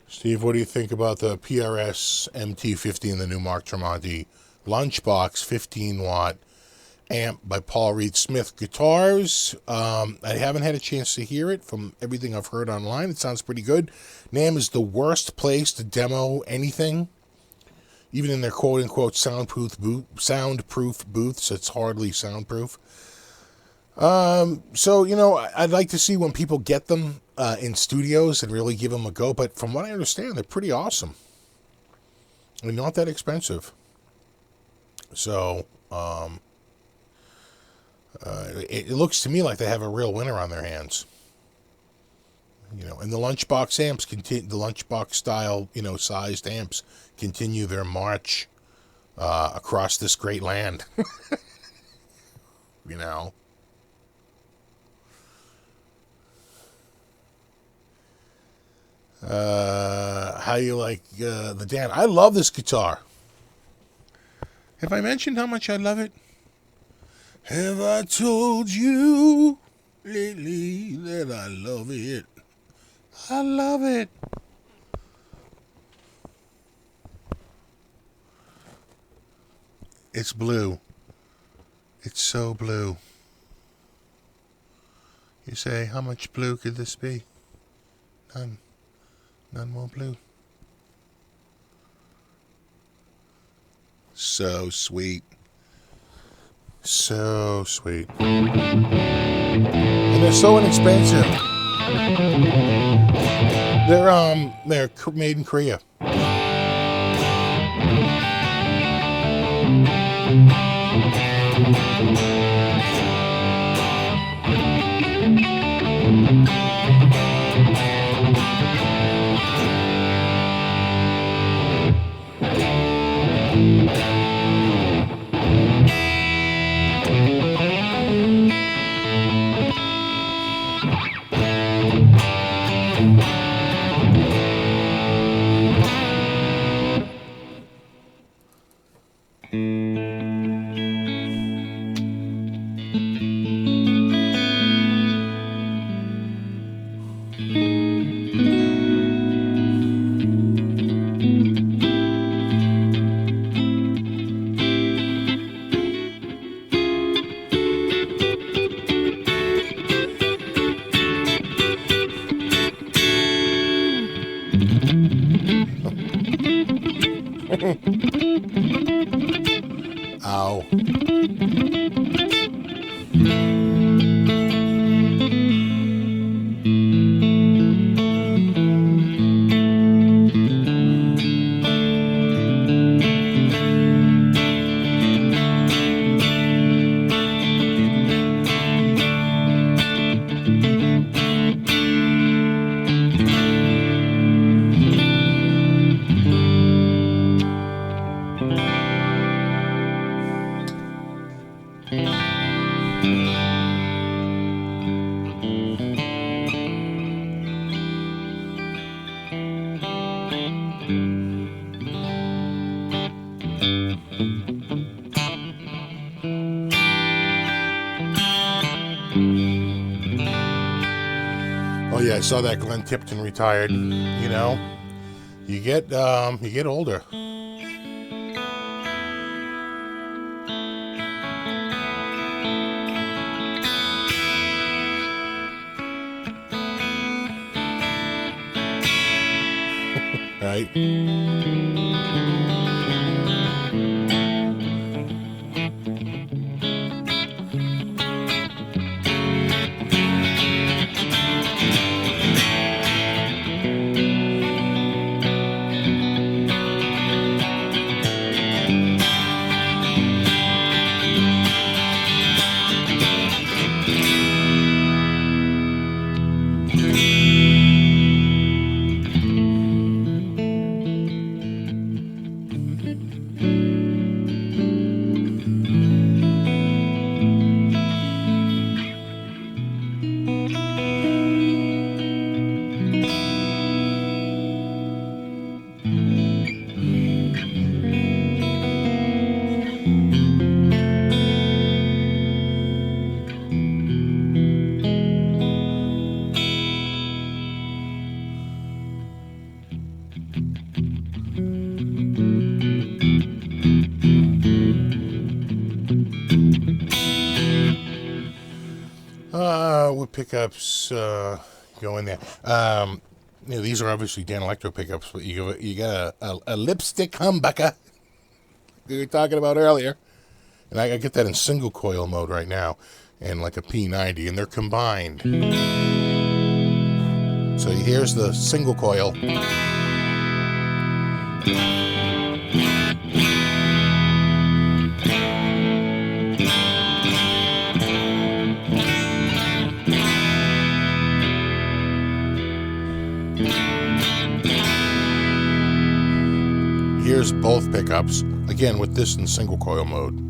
Steve, what do you think about the PRS MT50 and the new Mark Tremonti Lunchbox 15-watt amp by Paul Reed Smith Guitars? I haven't had a chance to hear it. From everything I've heard online, it sounds pretty good. NAMM is the worst place to demo anything. Even in their quote-unquote soundproof booths, it's hardly soundproof. So, you know, I'd like to see when people get them in studios and really give them a go. But from what I understand, they're pretty awesome. They're not that expensive. So, it looks to me like they have a real winner on their hands. You know, and the Lunchbox amps, the Lunchbox style, you know, sized amps continue their march across this great land. You know. How you like the Dan? I love this guitar. Have I mentioned how much I love it? Have I told you lately that I love it? I love it. It's blue. It's so blue. You say, how much blue could this be? None. None more blue. So sweet. So sweet. And they're so inexpensive. They're made in Korea. Ow. yeah, I saw that Glenn Tipton retired. You know, you get older. Right? What pickups go in there? You know, these are obviously Danelectro pickups, but you got a lipstick humbucker we were talking about earlier, and I get that in single coil mode right now, and like a P90, and they're combined. So here's the single coil. Here's both pickups, again with this in single coil mode. And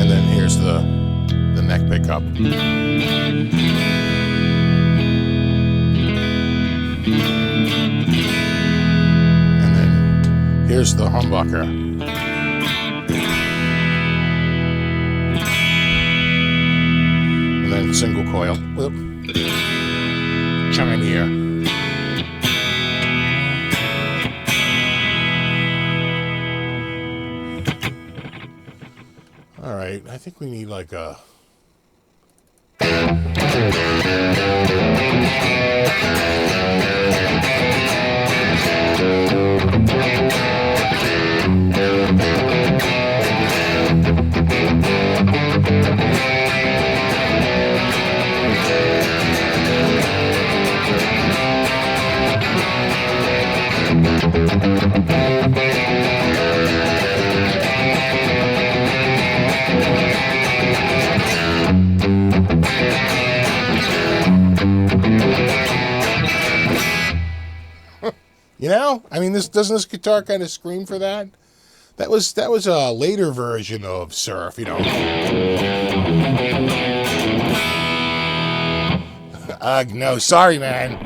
then here's the neck pickup. And then here's the humbucker. And then single coil. Whoop. Chime here. All right, I think we need like a... You know, I mean, doesn't this guitar kind of scream for that? That was a later version of Surf, you know. Ugh, no, sorry, man.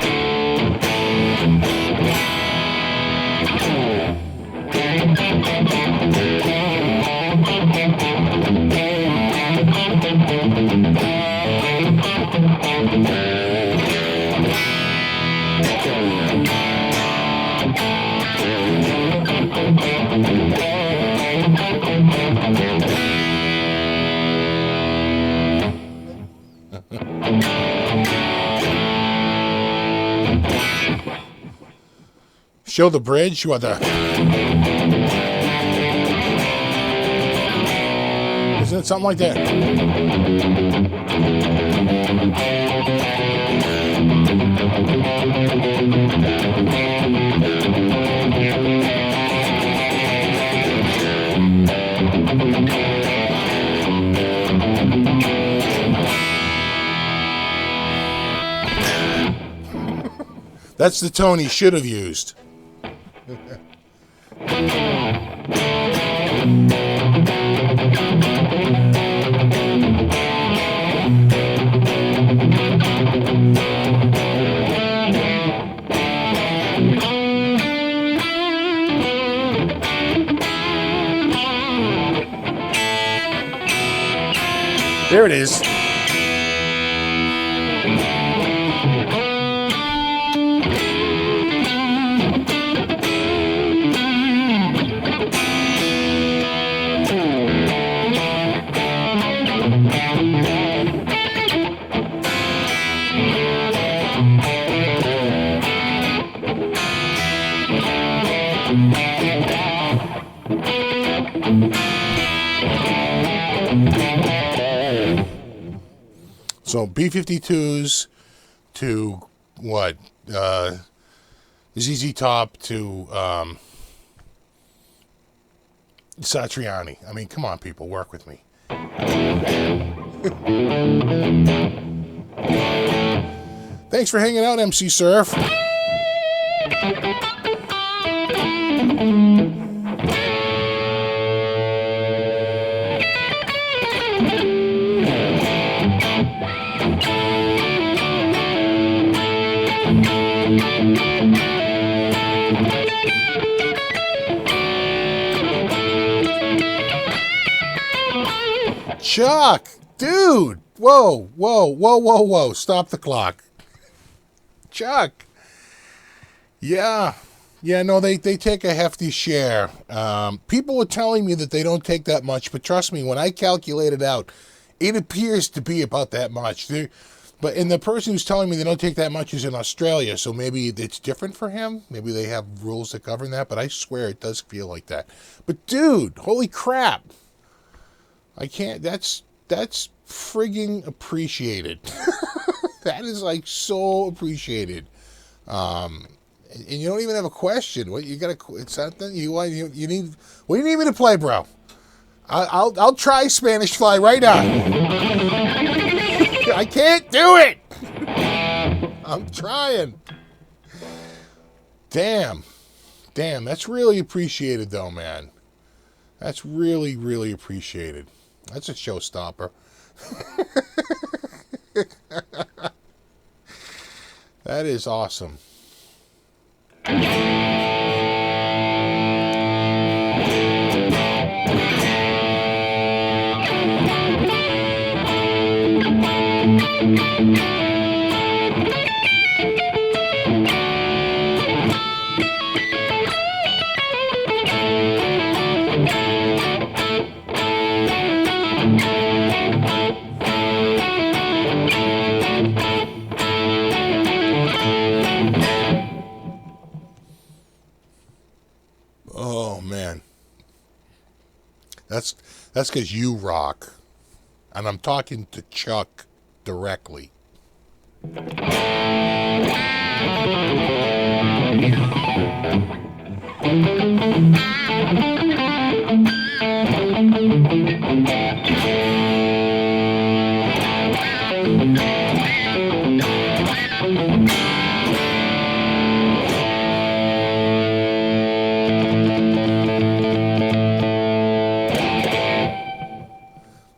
Show the bridge. What the? Isn't it something like that? That's the tone he should have used. There it is. So B-52s to what? ZZ Top to Satriani. I mean, come on, people, work with me. Thanks for hanging out, MC Surf. Chuck, dude, whoa, stop the clock. Chuck, yeah, no, they take a hefty share. People were telling me that they don't take that much, but trust me, when I calculate it out, it appears to be about that much. And the person who's telling me they don't take that much is in Australia, so maybe it's different for him. Maybe they have rules that govern that, but I swear it does feel like that. But dude, holy crap. I can't, that's frigging appreciated. That is like so appreciated. And you don't even have a question. What you got? It's something you want. You need. What do you need me to play, bro? I'll try Spanish Fly right now. I can't do it. I'm trying. Damn. That's really appreciated, though, man. That's really, really appreciated. That's a showstopper. That is awesome. Oh man, that's because you rock, and I'm talking to Chuck directly.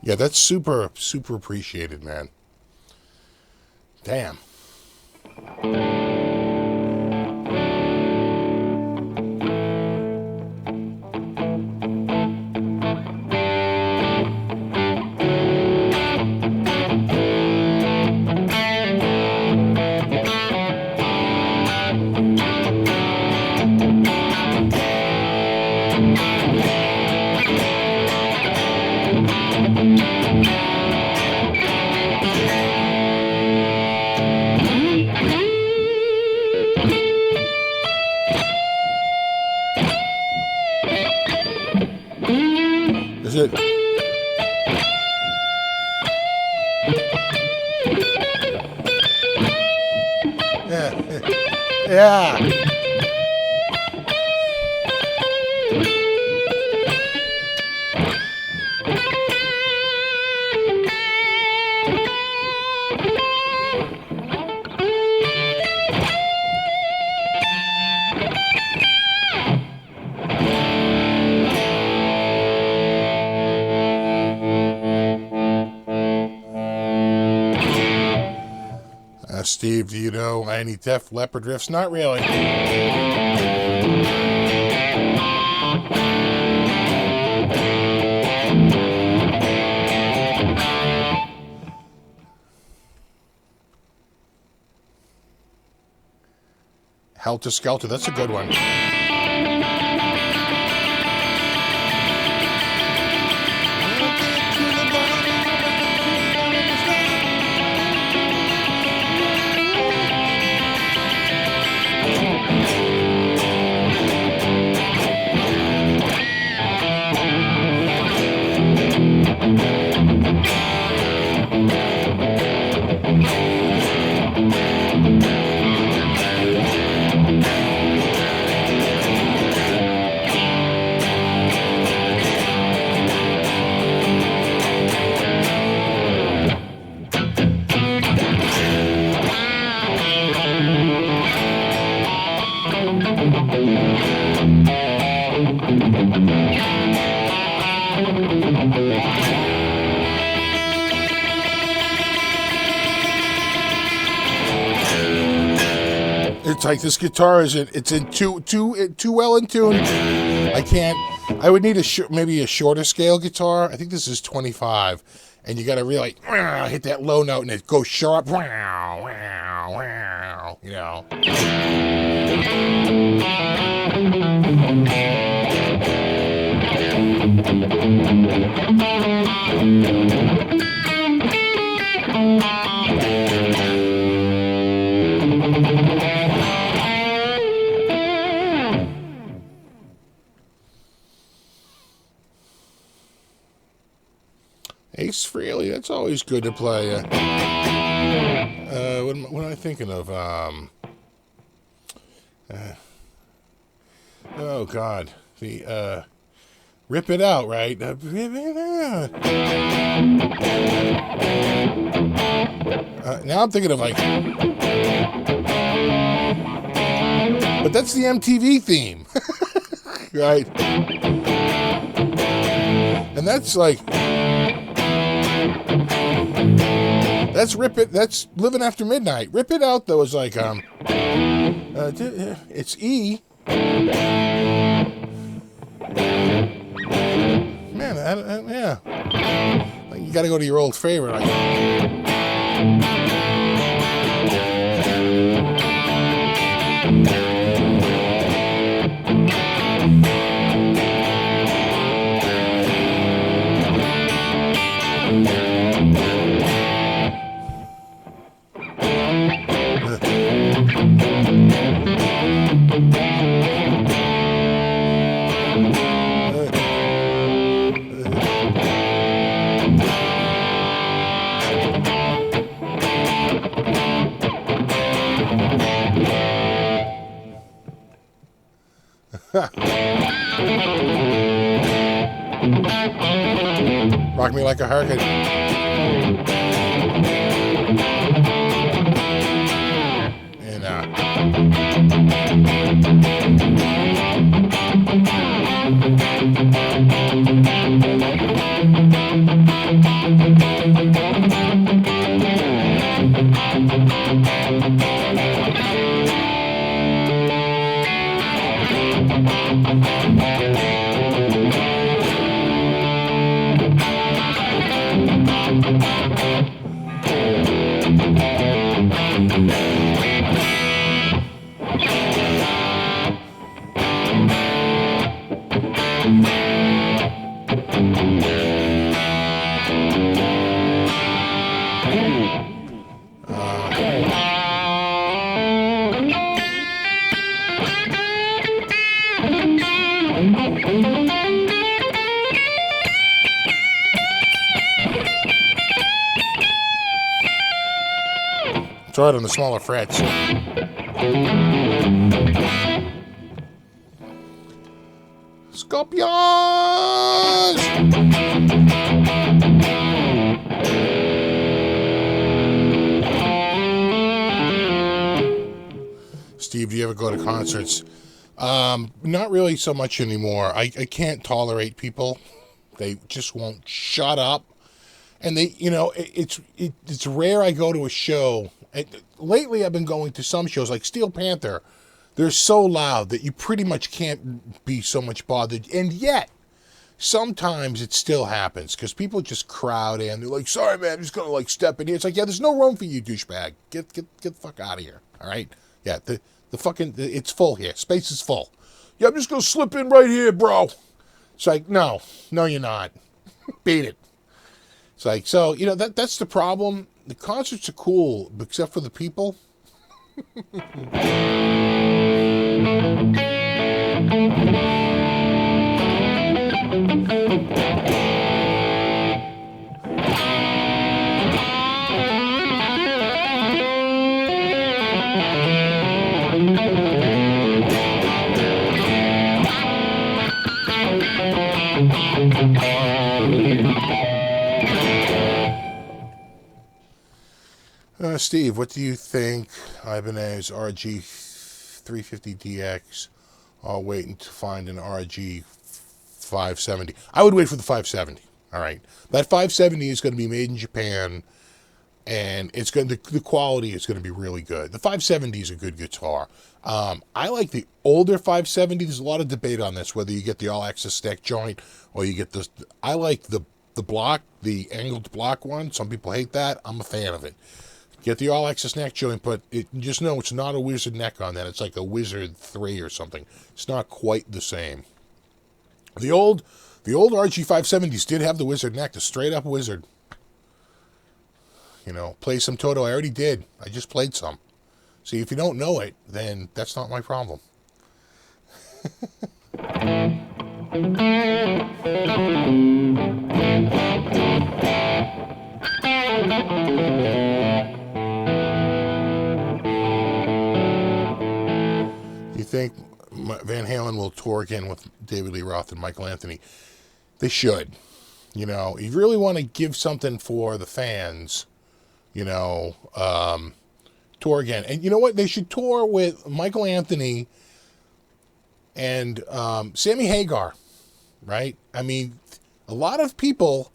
Yeah, that's super, super appreciated, man. Damn. Is it? Yeah. Steve, do you know any Def Leppard riffs? Not really. Helter Skelter, that's a good one. It's like this guitar it's in too well in tune. I would need maybe a shorter scale guitar. I think this is 25, and you got to really hit that low note and it goes sharp. You know. Ace Frehley, that's always good to play. What am I thinking of? Oh God, the Rip It Out, right? Rip It Out. Now I'm thinking of like, but that's the MTV theme, right? And that's like. That's Living After Midnight. Rip It Out though is like it's E. Man, yeah. Like you got to go to your old favorite. Rock Me Like a Hurricane. And try it on the smaller frets. Scorpions! Steve, do you ever go to concerts? Not really so much anymore. I can't tolerate people. They just won't shut up. And they, you know, it's rare I go to a show. Lately, I've been going to some shows like Steel Panther. They're so loud that you pretty much can't be so much bothered. And yet, sometimes it still happens because people just crowd in. They're like, sorry, man, I'm just going to step in here. It's like, yeah, there's no room for you, douchebag. Get the fuck out of here. All right? Yeah, It's full here. Space is full. Yeah, I'm just going to slip in right here, bro. It's like, no, you're not. Beat it. It's like, so, that's the problem. The concerts are cool, except for the people. Steve, what do you think Ibanez RG 350DX? I'll wait to find an RG 570. I would wait for the 570. All right, that 570 is going to be made in Japan, and the quality is going to be really good. The 570 is a good guitar. I like the older 570. There's a lot of debate on this, whether you get the all-access neck joint or you get this. I like the block, the angled block one. Some people hate that. I'm a fan of it. Get the all-access neck joint, but just know it's not a Wizard neck on that. It's like a Wizard 3 or something. It's not quite the same. The old RG 570s did have the Wizard neck, the straight-up Wizard. Play some Toto. I already did. I just played some. See, if you don't know it, then that's not my problem. You think Van Halen will tour again with David Lee Roth and Michael Anthony? They should. You really want to give something for the fans, tour again. And you know what? They should tour with Michael Anthony and Sammy Hagar, right? I mean, a lot of people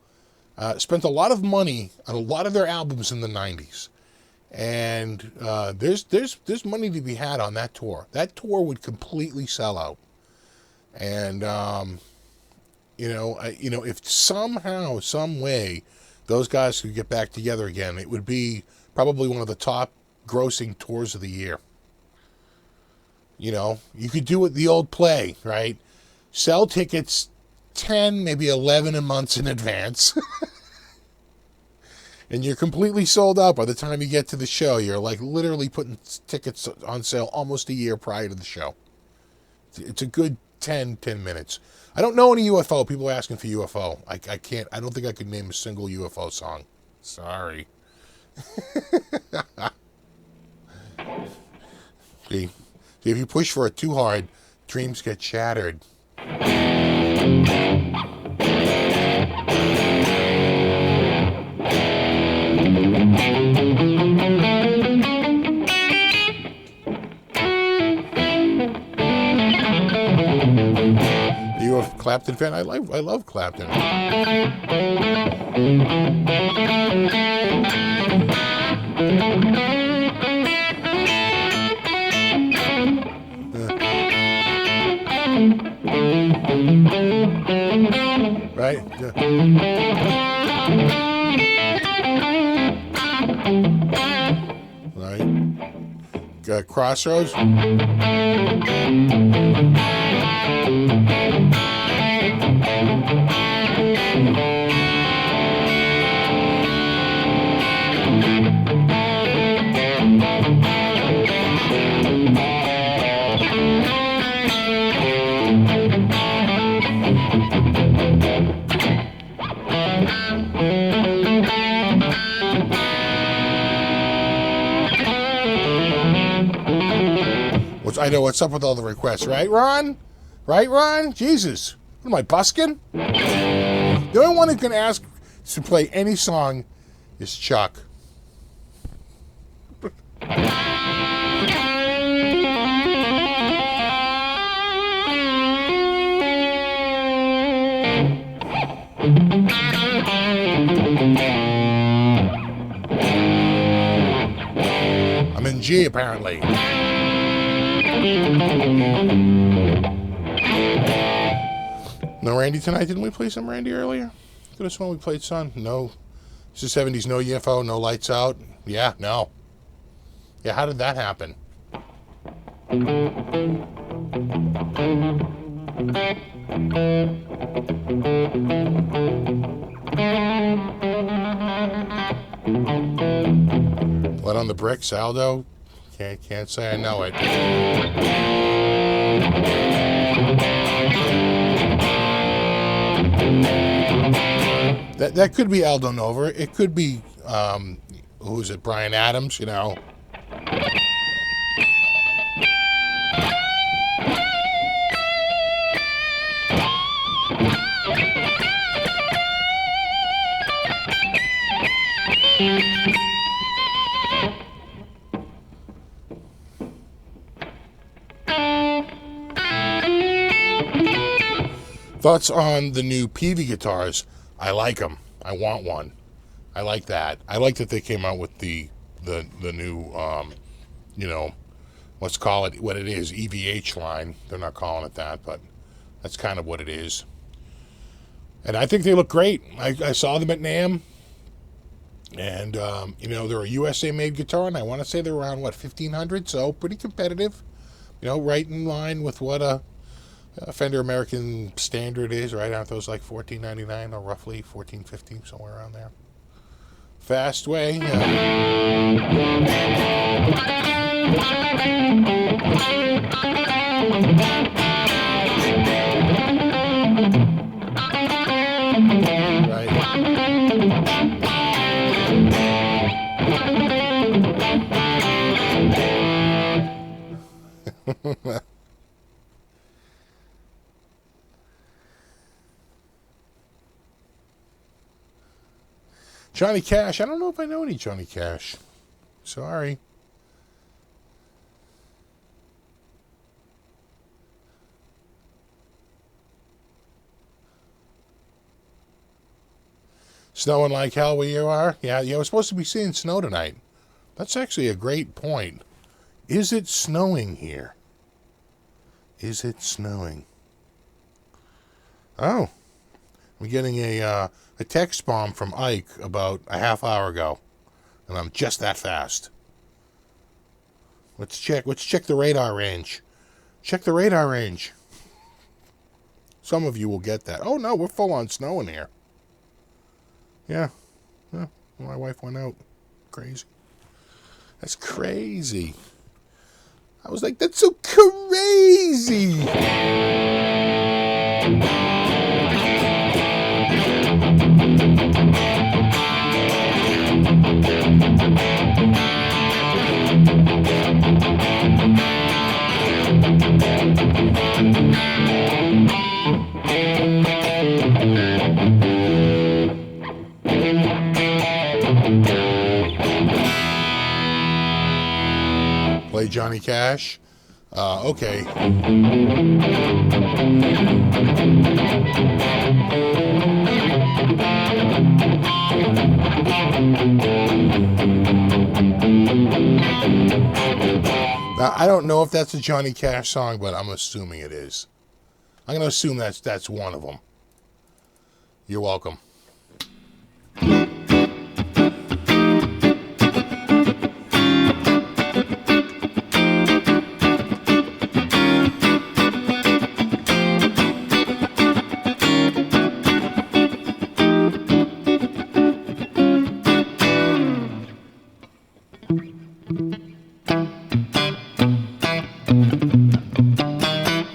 spent a lot of money on a lot of their albums in the 90s. And there's money to be had on that tour. That tour would completely sell out. And, if somehow, some way, those guys could get back together again, it would be probably one of the top grossing tours of the year. You could do it the old play, right? Sell tickets 10, maybe 11 months in advance. And you're completely sold out by the time you get to the show. You're like literally putting tickets on sale almost a year prior to the show. It's a good 10 minutes. I don't know any UFO. People are asking for UFO. I can't. I don't think I could name a single UFO song. Sorry. See, if you push for it too hard, dreams get shattered. Are you a Clapton fan? I love Clapton. Right? Right. Crossroads. I know what's up with all the requests, right, Ron? Right, Ron? Jesus. What am I, busking? The only one who can ask to play any song is Chuck. I'm in G, apparently. No Randy tonight? Didn't we play some Randy earlier? Could have sworn we played some. No. It's the 70s, no UFO, no lights out. Yeah, no. Yeah, how did that happen? Blood on the bricks, Aldo? Can't say I know it. That could be Aldo Nova. It could be, who is it, Brian Adams, you know. Thoughts on the new Peavey guitars? I like them. I want one. I like that. I like that they came out with the new, you know, let's call it what it is, EVH line. They're not calling it that, but that's kind of what it is. And I think they look great. I saw them at NAMM. And, you know, they're a USA-made guitar, and I want to say they're around, what, $1,500? So pretty competitive. You know, right in line with what a Fender American Standard is, right? Aren't those like $14.99 or roughly $14.50, somewhere around there? Fast way, yeah. Right. Johnny Cash. I don't know if I know any Johnny Cash. Sorry. Snowing like hell where you are? Yeah, we're supposed to be seeing snow tonight. That's actually a great point. Is it snowing here? Is it snowing? Oh. I'm getting a text bomb from Ike about a half hour ago. And I'm just that fast. Let's check the radar range. Check the radar range. Some of you will get that. Oh no, we're full on snow in here. Yeah. My wife went out. Crazy. That's crazy. I was like, that's so crazy. Play Johnny Cash. Okay. Now, I don't know if that's a Johnny Cash song, but I'm assuming it is. I'm going to assume that's one of them. You're welcome.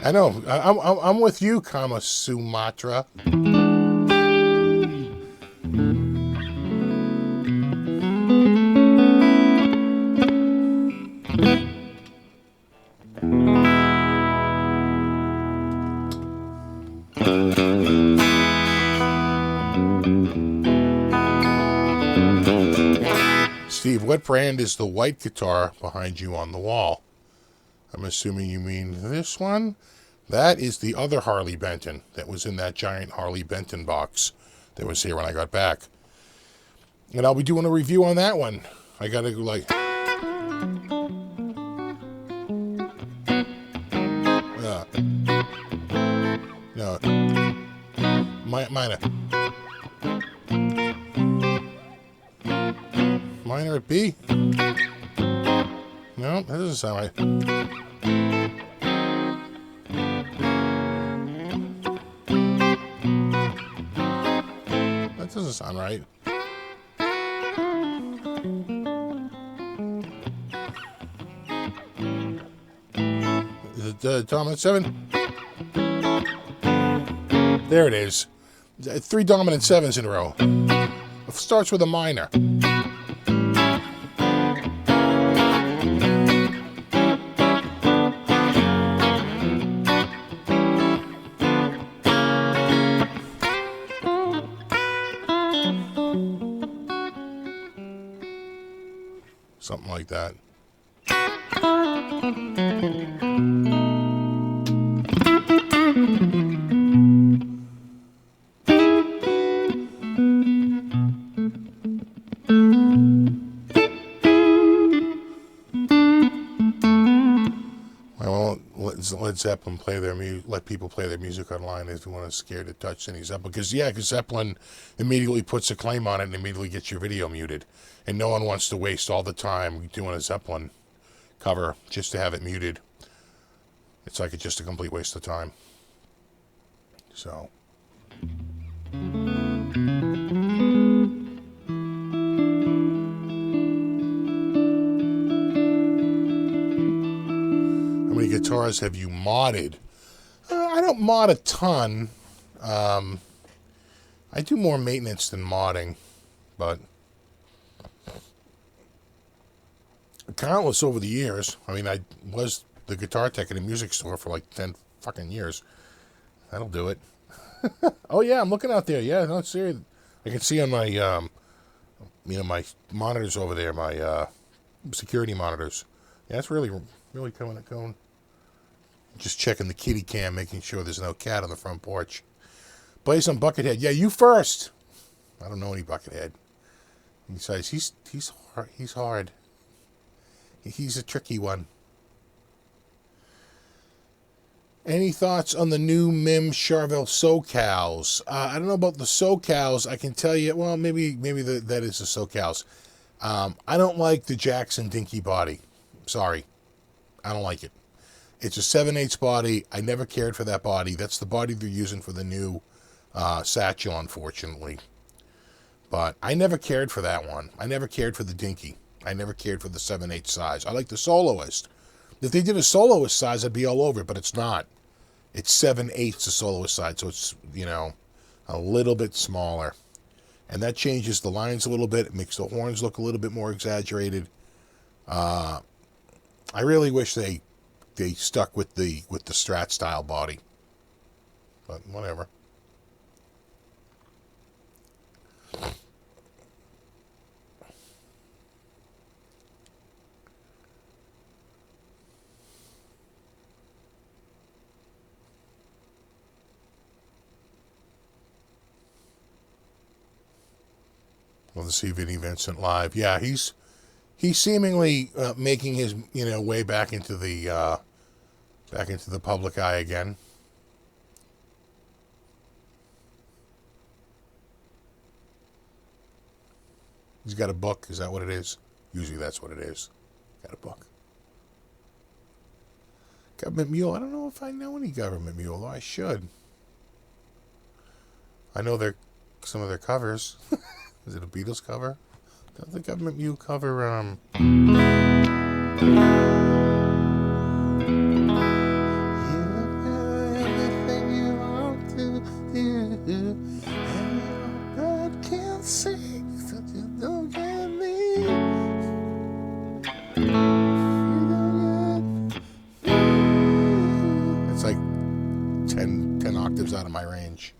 I know. I'm with you, Kama Sumatra. Steve, what brand is the white guitar behind you on the wall? I'm assuming you mean this one? That is the other Harley Benton that was in that giant Harley Benton box that was here when I got back. And I'll be doing a review on that one. I gotta go like... No. Minor. Minor at B? No, that doesn't sound right. Sound right? Is it dominant 7? There it is. 3 dominant 7s in a row. It starts with a minor. Something like that. I won't let Zeppelin play their let people play their music online if you want to scare to touch any Zeppelin. Because Zeppelin immediately puts a claim on it and immediately gets your video muted. And no one wants to waste all the time doing a Zeppelin cover just to have it muted. It's like it's just a complete waste of time. So. How many guitars have you modded? I don't mod a ton. I do more maintenance than modding, but countless over the years. I mean, I was the guitar tech in a music store for like 10 fucking years. That'll do it. Oh yeah, I'm looking out there. Yeah, no, serious. I can see on my, my monitors over there, my security monitors. Yeah, it's really coming. Just checking the kitty cam, making sure there's no cat on the front porch. Play some Buckethead. Yeah, you first. I don't know any Buckethead. Besides, he's hard. He's a tricky one. Any thoughts on the new MIM Charvel SoCals? I don't know about the SoCals. I can tell you, well, maybe that is the SoCals. I don't like the Jackson Dinky body. Sorry. I don't like it. It's a 7/8 body. I never cared for that body. That's the body they're using for the new Satchel, unfortunately. But I never cared for that one. I never cared for the Dinky. I never cared for the 7/8 size. I like the Soloist. If they did a Soloist size, I'd be all over it, but it's not. It's 7/8 the Soloist size, so it's, a little bit smaller. And that changes the lines a little bit. It makes the horns look a little bit more exaggerated. I really wish they stuck with the Strat style body. But whatever. Well, to see Vinnie Vincent live. Yeah, he's seemingly making his way back into the public eye again. He's got a book. Is that what it is? Usually that's what it is. Got a book. Government Mule. I don't know if I know any Government Mule, though I should. I know some of their covers. Is it a Beatles cover? Does the Government Mule cover, everything you want to do, and God can't see, so you don't get me. It's like 10 octaves out of my range.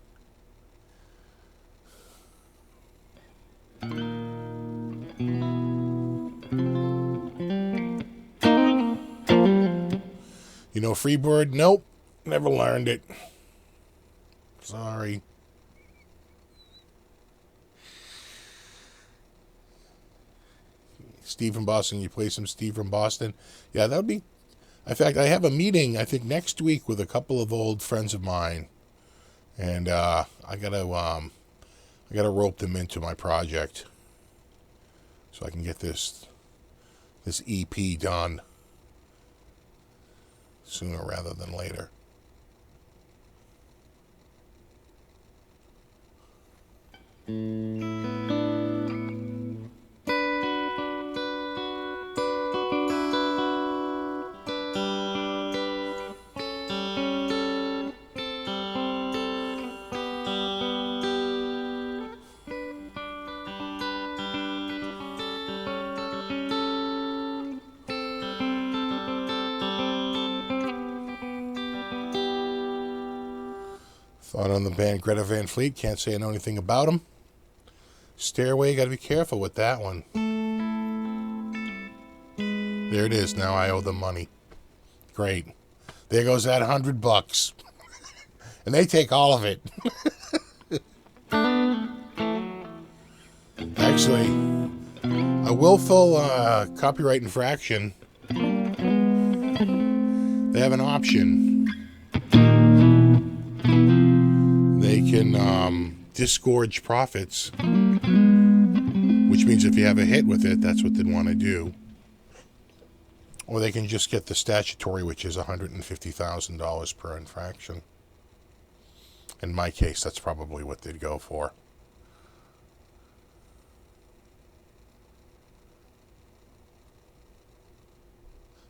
Freebird? Nope. Never learned it. Sorry. Steve from Boston. You play some Steve from Boston? Yeah, that would be... In fact, I have a meeting, I think, next week with a couple of old friends of mine. And I gotta rope them into my project so I can get this EP done sooner rather than later. Thought on the band Greta Van Fleet. Can't say I know anything about them. Stairway, got to be careful with that one. There it is. Now I owe them money. Great. There goes that $100. And they take all of it. Actually, a willful copyright infraction, they have an option. They can disgorge profits, which means if you have a hit with it, that's what they'd want to do. Or they can just get the statutory, which is $150,000 per infraction. In my case, that's probably what they'd go for.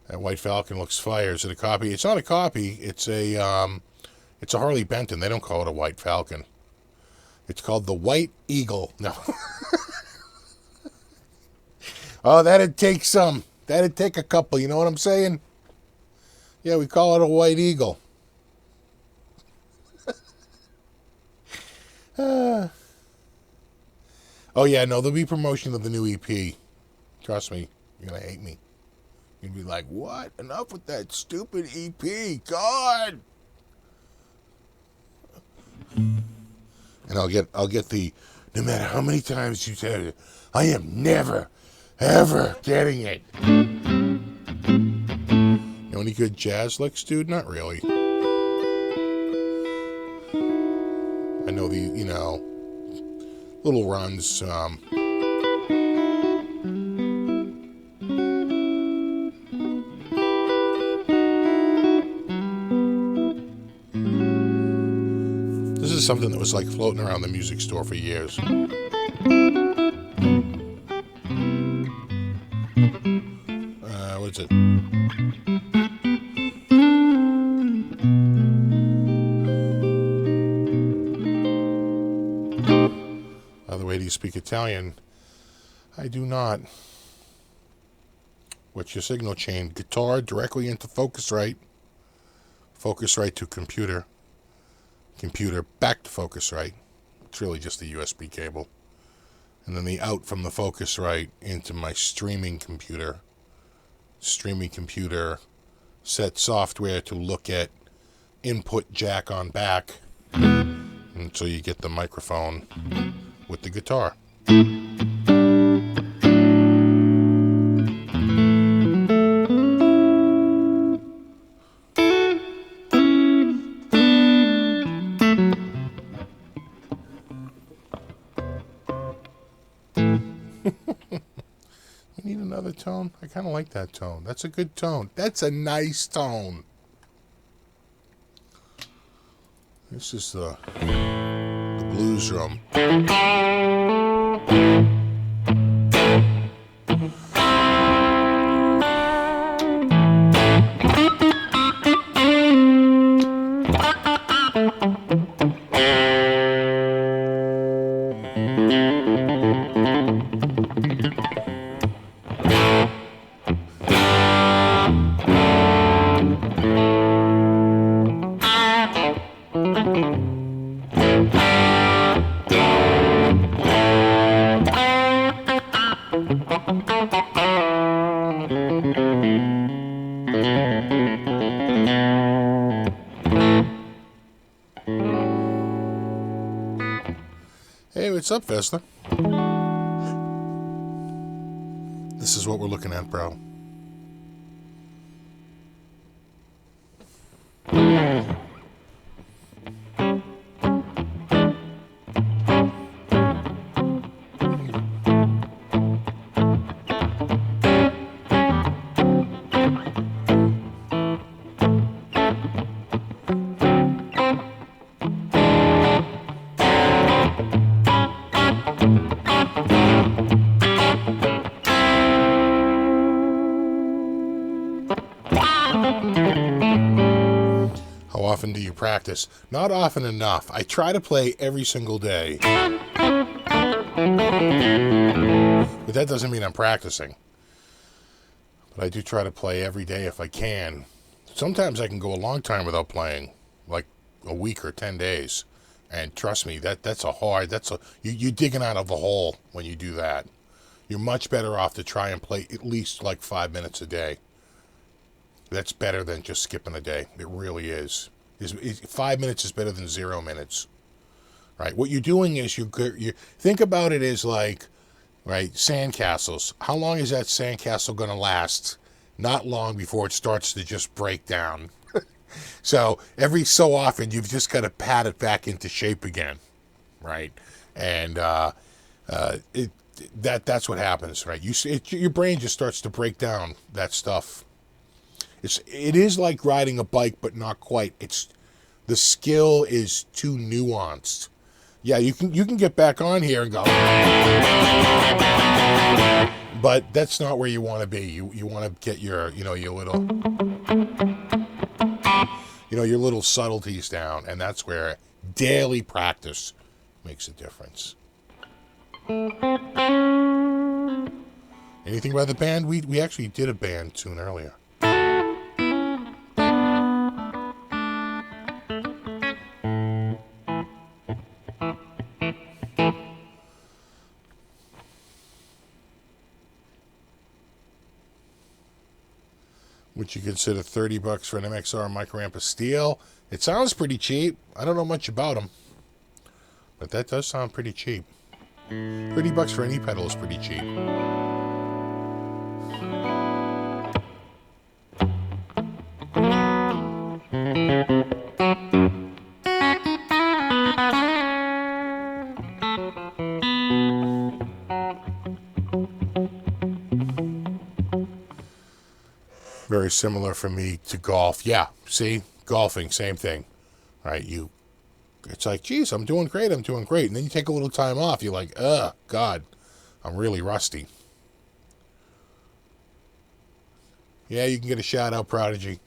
That White Falcon looks fire. Is it a copy? It's not a copy. It's a Harley Benton. They don't call it a White Falcon. It's called the White Eagle. No. Oh, that'd take some. That'd take a couple. You know what I'm saying? Yeah, we call it a White Eagle. Oh, yeah, no, there'll be promotion of the new EP. Trust me, you're going to hate me. You'd be like, what? Enough with that stupid EP. God! And I'll get the, no matter how many times you tell it, I am never, ever getting it. You know any good jazz licks, dude? Not really. I know the, little runs. This is something that was like floating around the music store for years. What is it? By the way, do you speak Italian? I do not. What's your signal chain? Guitar directly into Focusrite. Focusrite to computer. Computer back to Focusrite. It's really just a USB cable. And then the out from the Focusrite into my streaming computer. Streaming computer set software to look at input jack on back. And so you get the microphone with the guitar. We need another tone. I kind of like that tone. That's a good tone. That's a nice tone. This is the blues room. Hey, what's up, Vesta? This is what we're looking at, bro. practice. Not often enough. I try to play every single day. But that doesn't mean I'm practicing. But I do try to play every day if I can. Sometimes I can go a long time without playing, like a week or 10 days. And trust me, you're digging out of a hole when you do that. You're much better off to try and play at least like 5 minutes a day. That's better than just skipping a day. It really is. 5 minutes is better than 0 minutes. Right? What you're doing is you think about it as like, right, sandcastles. How long is that sandcastle going to last? Not long before it starts to just break down. So every so often you've just got to pat it back into shape again, right? And that's what happens, right? Your brain just starts to break down that stuff. It is like riding a bike, but not quite. The skill is too nuanced. Yeah, you can get back on here and go, but that's not where you want to be. You want to get your little subtleties down, and that's where daily practice makes a difference. Anything about the band? We actually did a band tune earlier. Would you consider $30 for an MXR microamp of steel? It sounds pretty cheap. I don't know much about them, but that does sound pretty cheap. $30 for any pedal is pretty cheap. Very similar for me to golf. Yeah, see, golfing, same thing, right? It's like, geez, I'm doing great. And then you take a little time off. You're like, God, I'm really rusty. Yeah, you can get a shout out, Prodigy.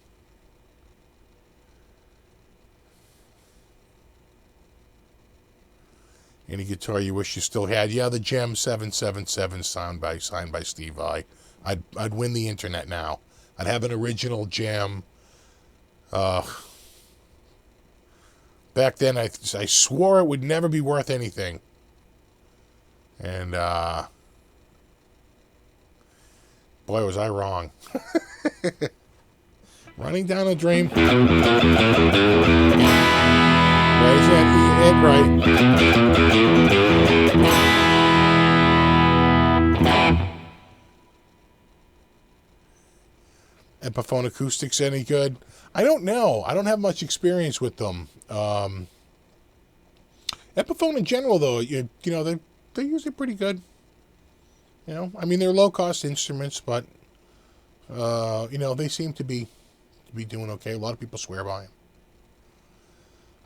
Any guitar you wish you still had? Yeah, the Gem 777 signed by Steve Vai. I'd win the internet now. I'd have an original Gem. Back then, I swore it would never be worth anything. And, boy, was I wrong. Running down a dream. Right, is that Ed right? Epiphone acoustics any good? I don't know. I don't have much experience with them. Epiphone in general, though, they're usually pretty good. I mean, they're low cost instruments, but they seem to be doing okay. A lot of people swear by them.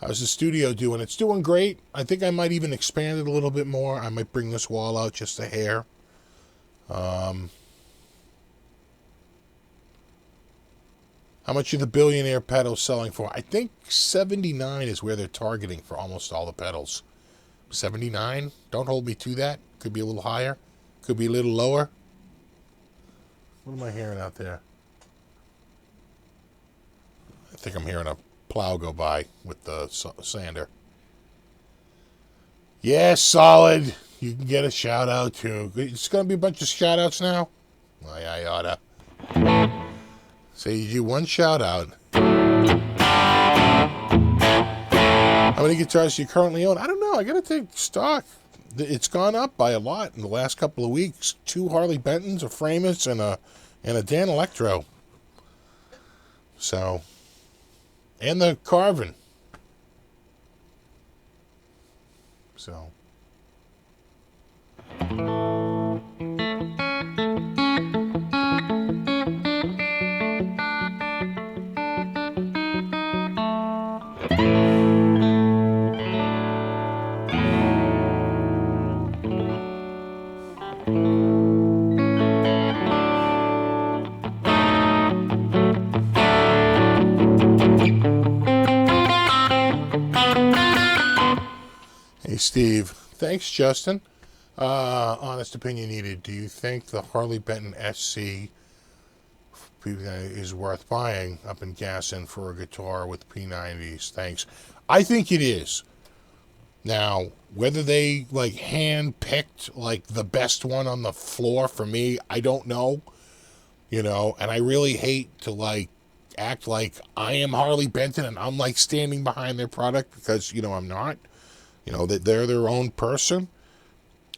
How's the studio doing? It's doing great. I think I might even expand it a little bit more. I might bring this wall out just a hair. How much are the Billionaire pedals selling for? I think 79 is where they're targeting for almost all the pedals. 79? Don't hold me to that. Could be a little higher. Could be a little lower. What am I hearing out there? I think I'm hearing a plow go by with the sander. Yeah, solid. You can get a shout out too. It's going to be a bunch of shout outs now. Well, I oughta. So you do one shout out. How many guitars do you currently own? I don't know. I got to take stock. It's gone up by a lot in the last couple of weeks. 2 Harley Bentons, a Framus, and a Danelectro. So, and the Carvin. So. Hey, Steve. Thanks, Justin. Honest opinion needed. Do you think the Harley Benton SC is worth buying up in Gasson for a guitar with P90s? Thanks. I think it is. Now, whether they like hand-picked like the best one on the floor for me, I don't know. You know, and I really hate to like act like I am Harley Benton and I'm like standing behind their product because, you know, I'm not. You know, that they're their own person.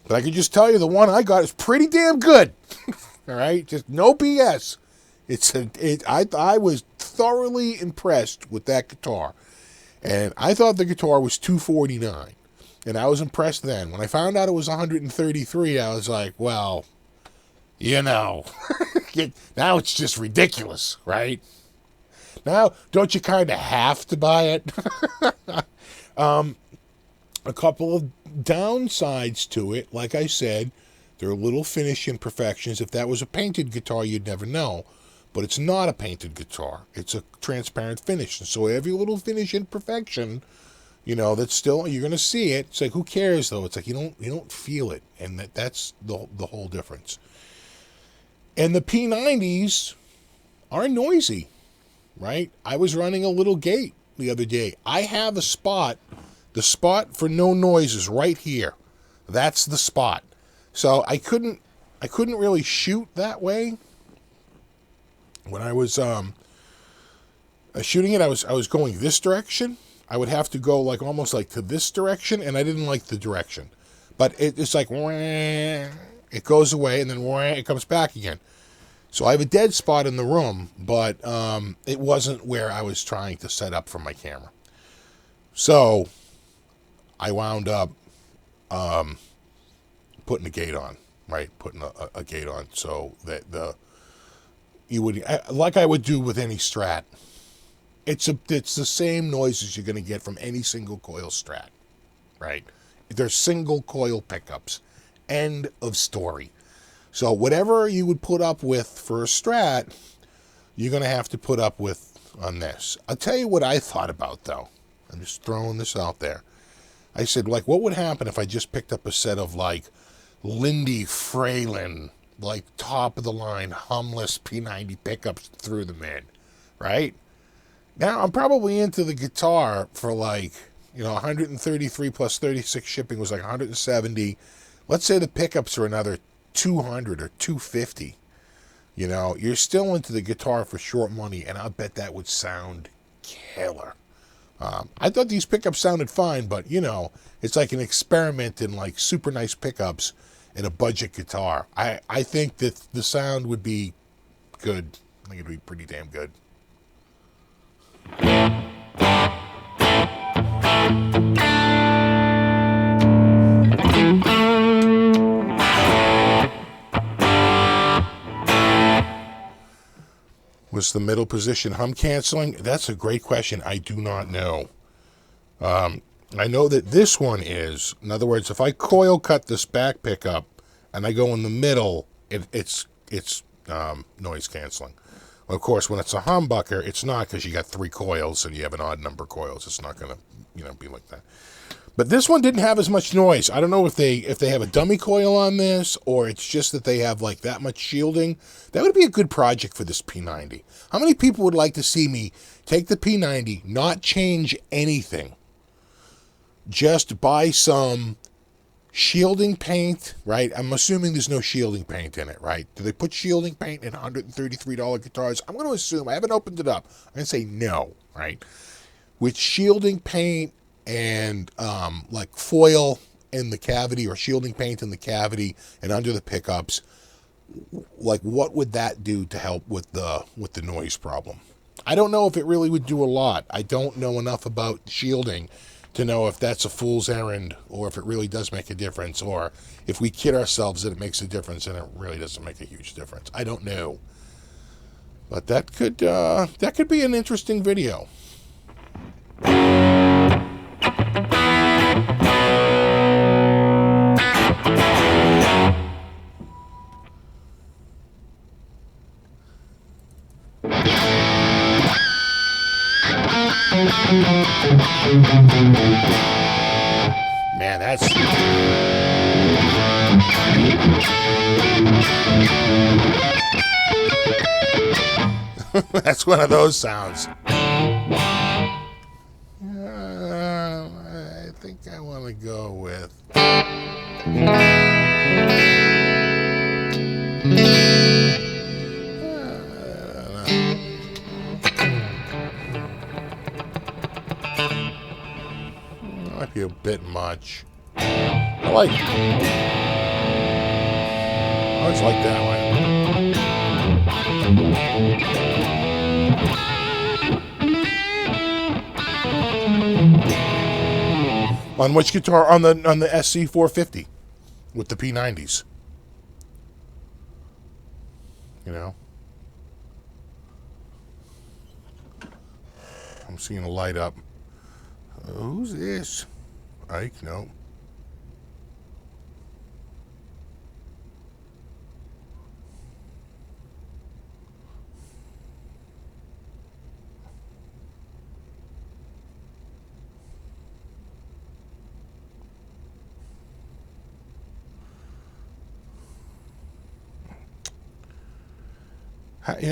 But I can just tell you the one I got is pretty damn good. All right? Just no BS. I was thoroughly impressed with that guitar. And I thought the guitar was $249. And I was impressed then. When I found out it was $133, I was like, well, you know, now it's just ridiculous, right? Now, don't you kind of have to buy it? A couple of downsides to it, like I said, there are little finish imperfections. If that was a painted guitar, you'd never know. But it's not a painted guitar. It's a transparent finish. And so every little finish imperfection, you know, that's still, you're going to see it. It's like, who cares, though? It's like you don't feel it. And that's the whole difference. And the P90s are noisy, right? I was running a little gate the other day. I have a spot. The spot for no noise is right here. That's the spot. So I couldn't really shoot that way. When I was shooting it, I was going this direction. I would have to go like almost like to this direction, and I didn't like the direction. But it's like it goes away and then it comes back again. So I have a dead spot in the room, but it wasn't where I was trying to set up for my camera. So I wound up putting a gate on, right? Putting a gate on so that you would, like I would do with any Strat. It's the same noises you're going to get from any single coil Strat, right? They're single coil pickups. End of story. So whatever you would put up with for a Strat, you're going to have to put up with on this. I'll tell you what I thought about, though. I'm just throwing this out there. I said, like, what would happen if I just picked up a set of, like, Lindy Fralin, like, top-of-the-line, humless P90 pickups threw them in, right? Now, I'm probably into the guitar for, like, you know, 133 plus 36 shipping was like 170. Let's say the pickups are another 200 or 250. You know, you're still into the guitar for short money, and I'll bet that would sound killer. I thought these pickups sounded fine, but, you know, it's like an experiment in, like, super nice pickups in a budget guitar. I think that the sound would be good. I think it would be pretty damn good. Was the middle position hum canceling? That's a great question. I do not know. I know that this one is. In other words, if I coil cut this back pickup and I go in the middle, it's noise canceling. Well, of course, when it's a humbucker, it's not, because you got 3 coils and you have an odd number of coils. It's not going to, you know, be like that. But this one didn't have as much noise. I don't know if they have a dummy coil on this, or it's just that they have like that much shielding. That would be a good project for this P90. How many people would like to see me take the P90, not change anything, just buy some shielding paint, right? I'm assuming there's no shielding paint in it, right? Do they put shielding paint in $133 guitars? I'm going to assume. I haven't opened it up. I'm going to say no, right? With shielding paint and like foil in the cavity, or shielding paint in the cavity and under the pickups, like what would that do to help with the noise problem? I don't know if it really would do a lot. I don't know enough about shielding to know if that's a fool's errand, or if it really does make a difference, or if we kid ourselves that it makes a difference and it really doesn't make a huge difference. I don't know. But that could be an interesting video. Man, that's one of those sounds. I think I want to go with. Might be a bit much. I always like that one. On which guitar? On the SC450 with the P90s. You know, I'm seeing a light up. Who's this? Ike? No.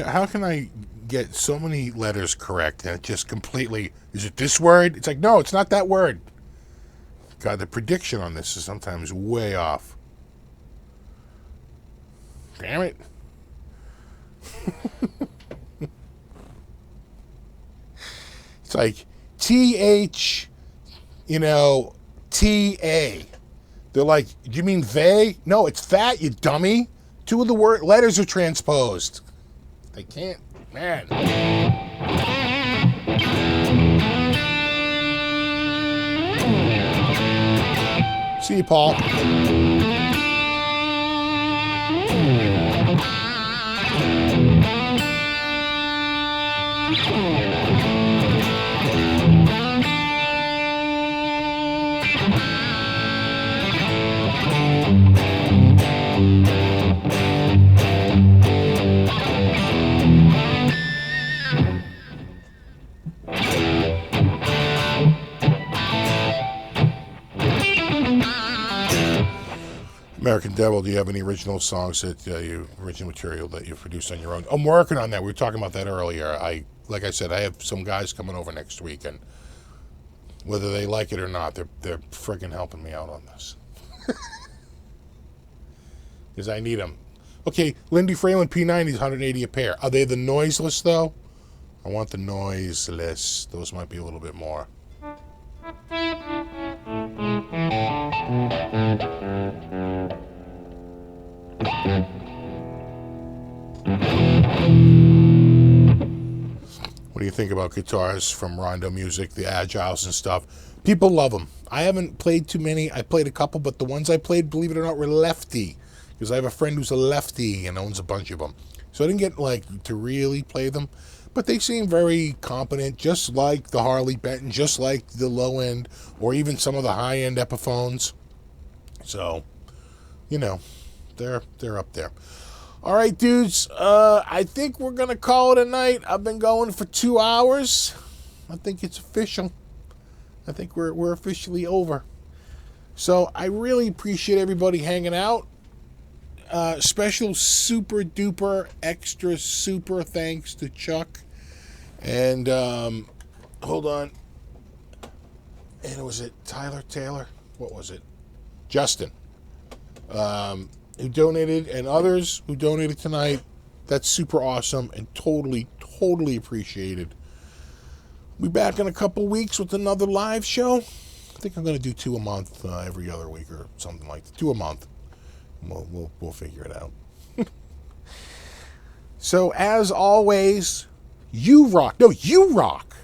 How can I get so many letters correct and it just completely, is it this word? It's like, no, it's not that word. God, the prediction on this is sometimes way off. Damn it. It's like TH, TA. They're like, do you mean they? No, it's that, you dummy. Two of the letters are transposed. They can't, man. See you, Paul. American Devil, do you have any original songs original material that you produced on your own? I'm working on that. We were talking about that earlier. Like I said, I have some guys coming over next week, and whether they like it or not, they're friggin' helping me out on this. Because I need them. Okay, Lindy Fralin P90s, 180 a pair. Are they the noiseless, though? I want the noiseless. Those might be a little bit more. What do you think about guitars from Rondo Music, the Agiles and stuff? People love them. I haven't played too many. I played a couple, but the ones I played, believe it or not, were lefty. Because I have a friend who's a lefty and owns a bunch of them. So I didn't get to really play them. But they seem very competent, just like the Harley Benton, just like the low end, or even some of the high end Epiphones. So, they're up there. All right, dudes. I think we're gonna call it a night. I've been going for 2 hours. I think it's official. I think we're officially over. So I really appreciate everybody hanging out. Special super duper extra super thanks to Chuck and hold on, and was it Tyler Taylor? What was it? Justin, who donated, and others who donated tonight. That's super awesome and totally appreciated. We'll be back in a couple weeks with another live show. I think I'm going to do 2 a month, every other week or something like that. 2 a month. We'll figure it out. So as always, you rock. No, you rock.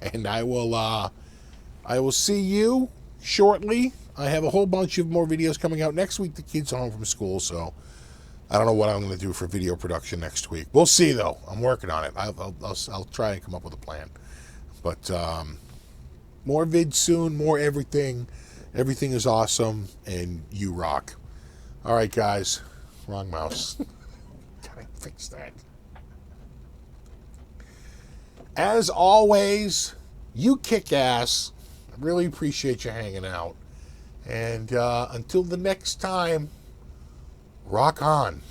And I will see you shortly. I have a whole bunch of more videos coming out next week. The kids are home from school, so I don't know what I'm going to do for video production next week. We'll see, though. I'm working on it. I'll try and come up with a plan. But more vids soon, more everything. Everything is awesome, and you rock. All right, guys. Wrong mouse. Gotta fix that. As always, you kick ass. I really appreciate you hanging out. And until the next time, rock on.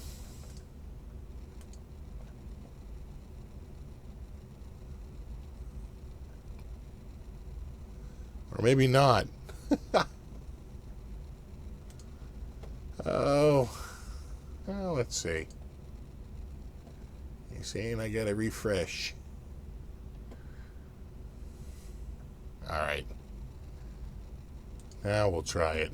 Or maybe not. Oh, well, let's see. You're saying I gotta refresh. All right. Now we'll try it.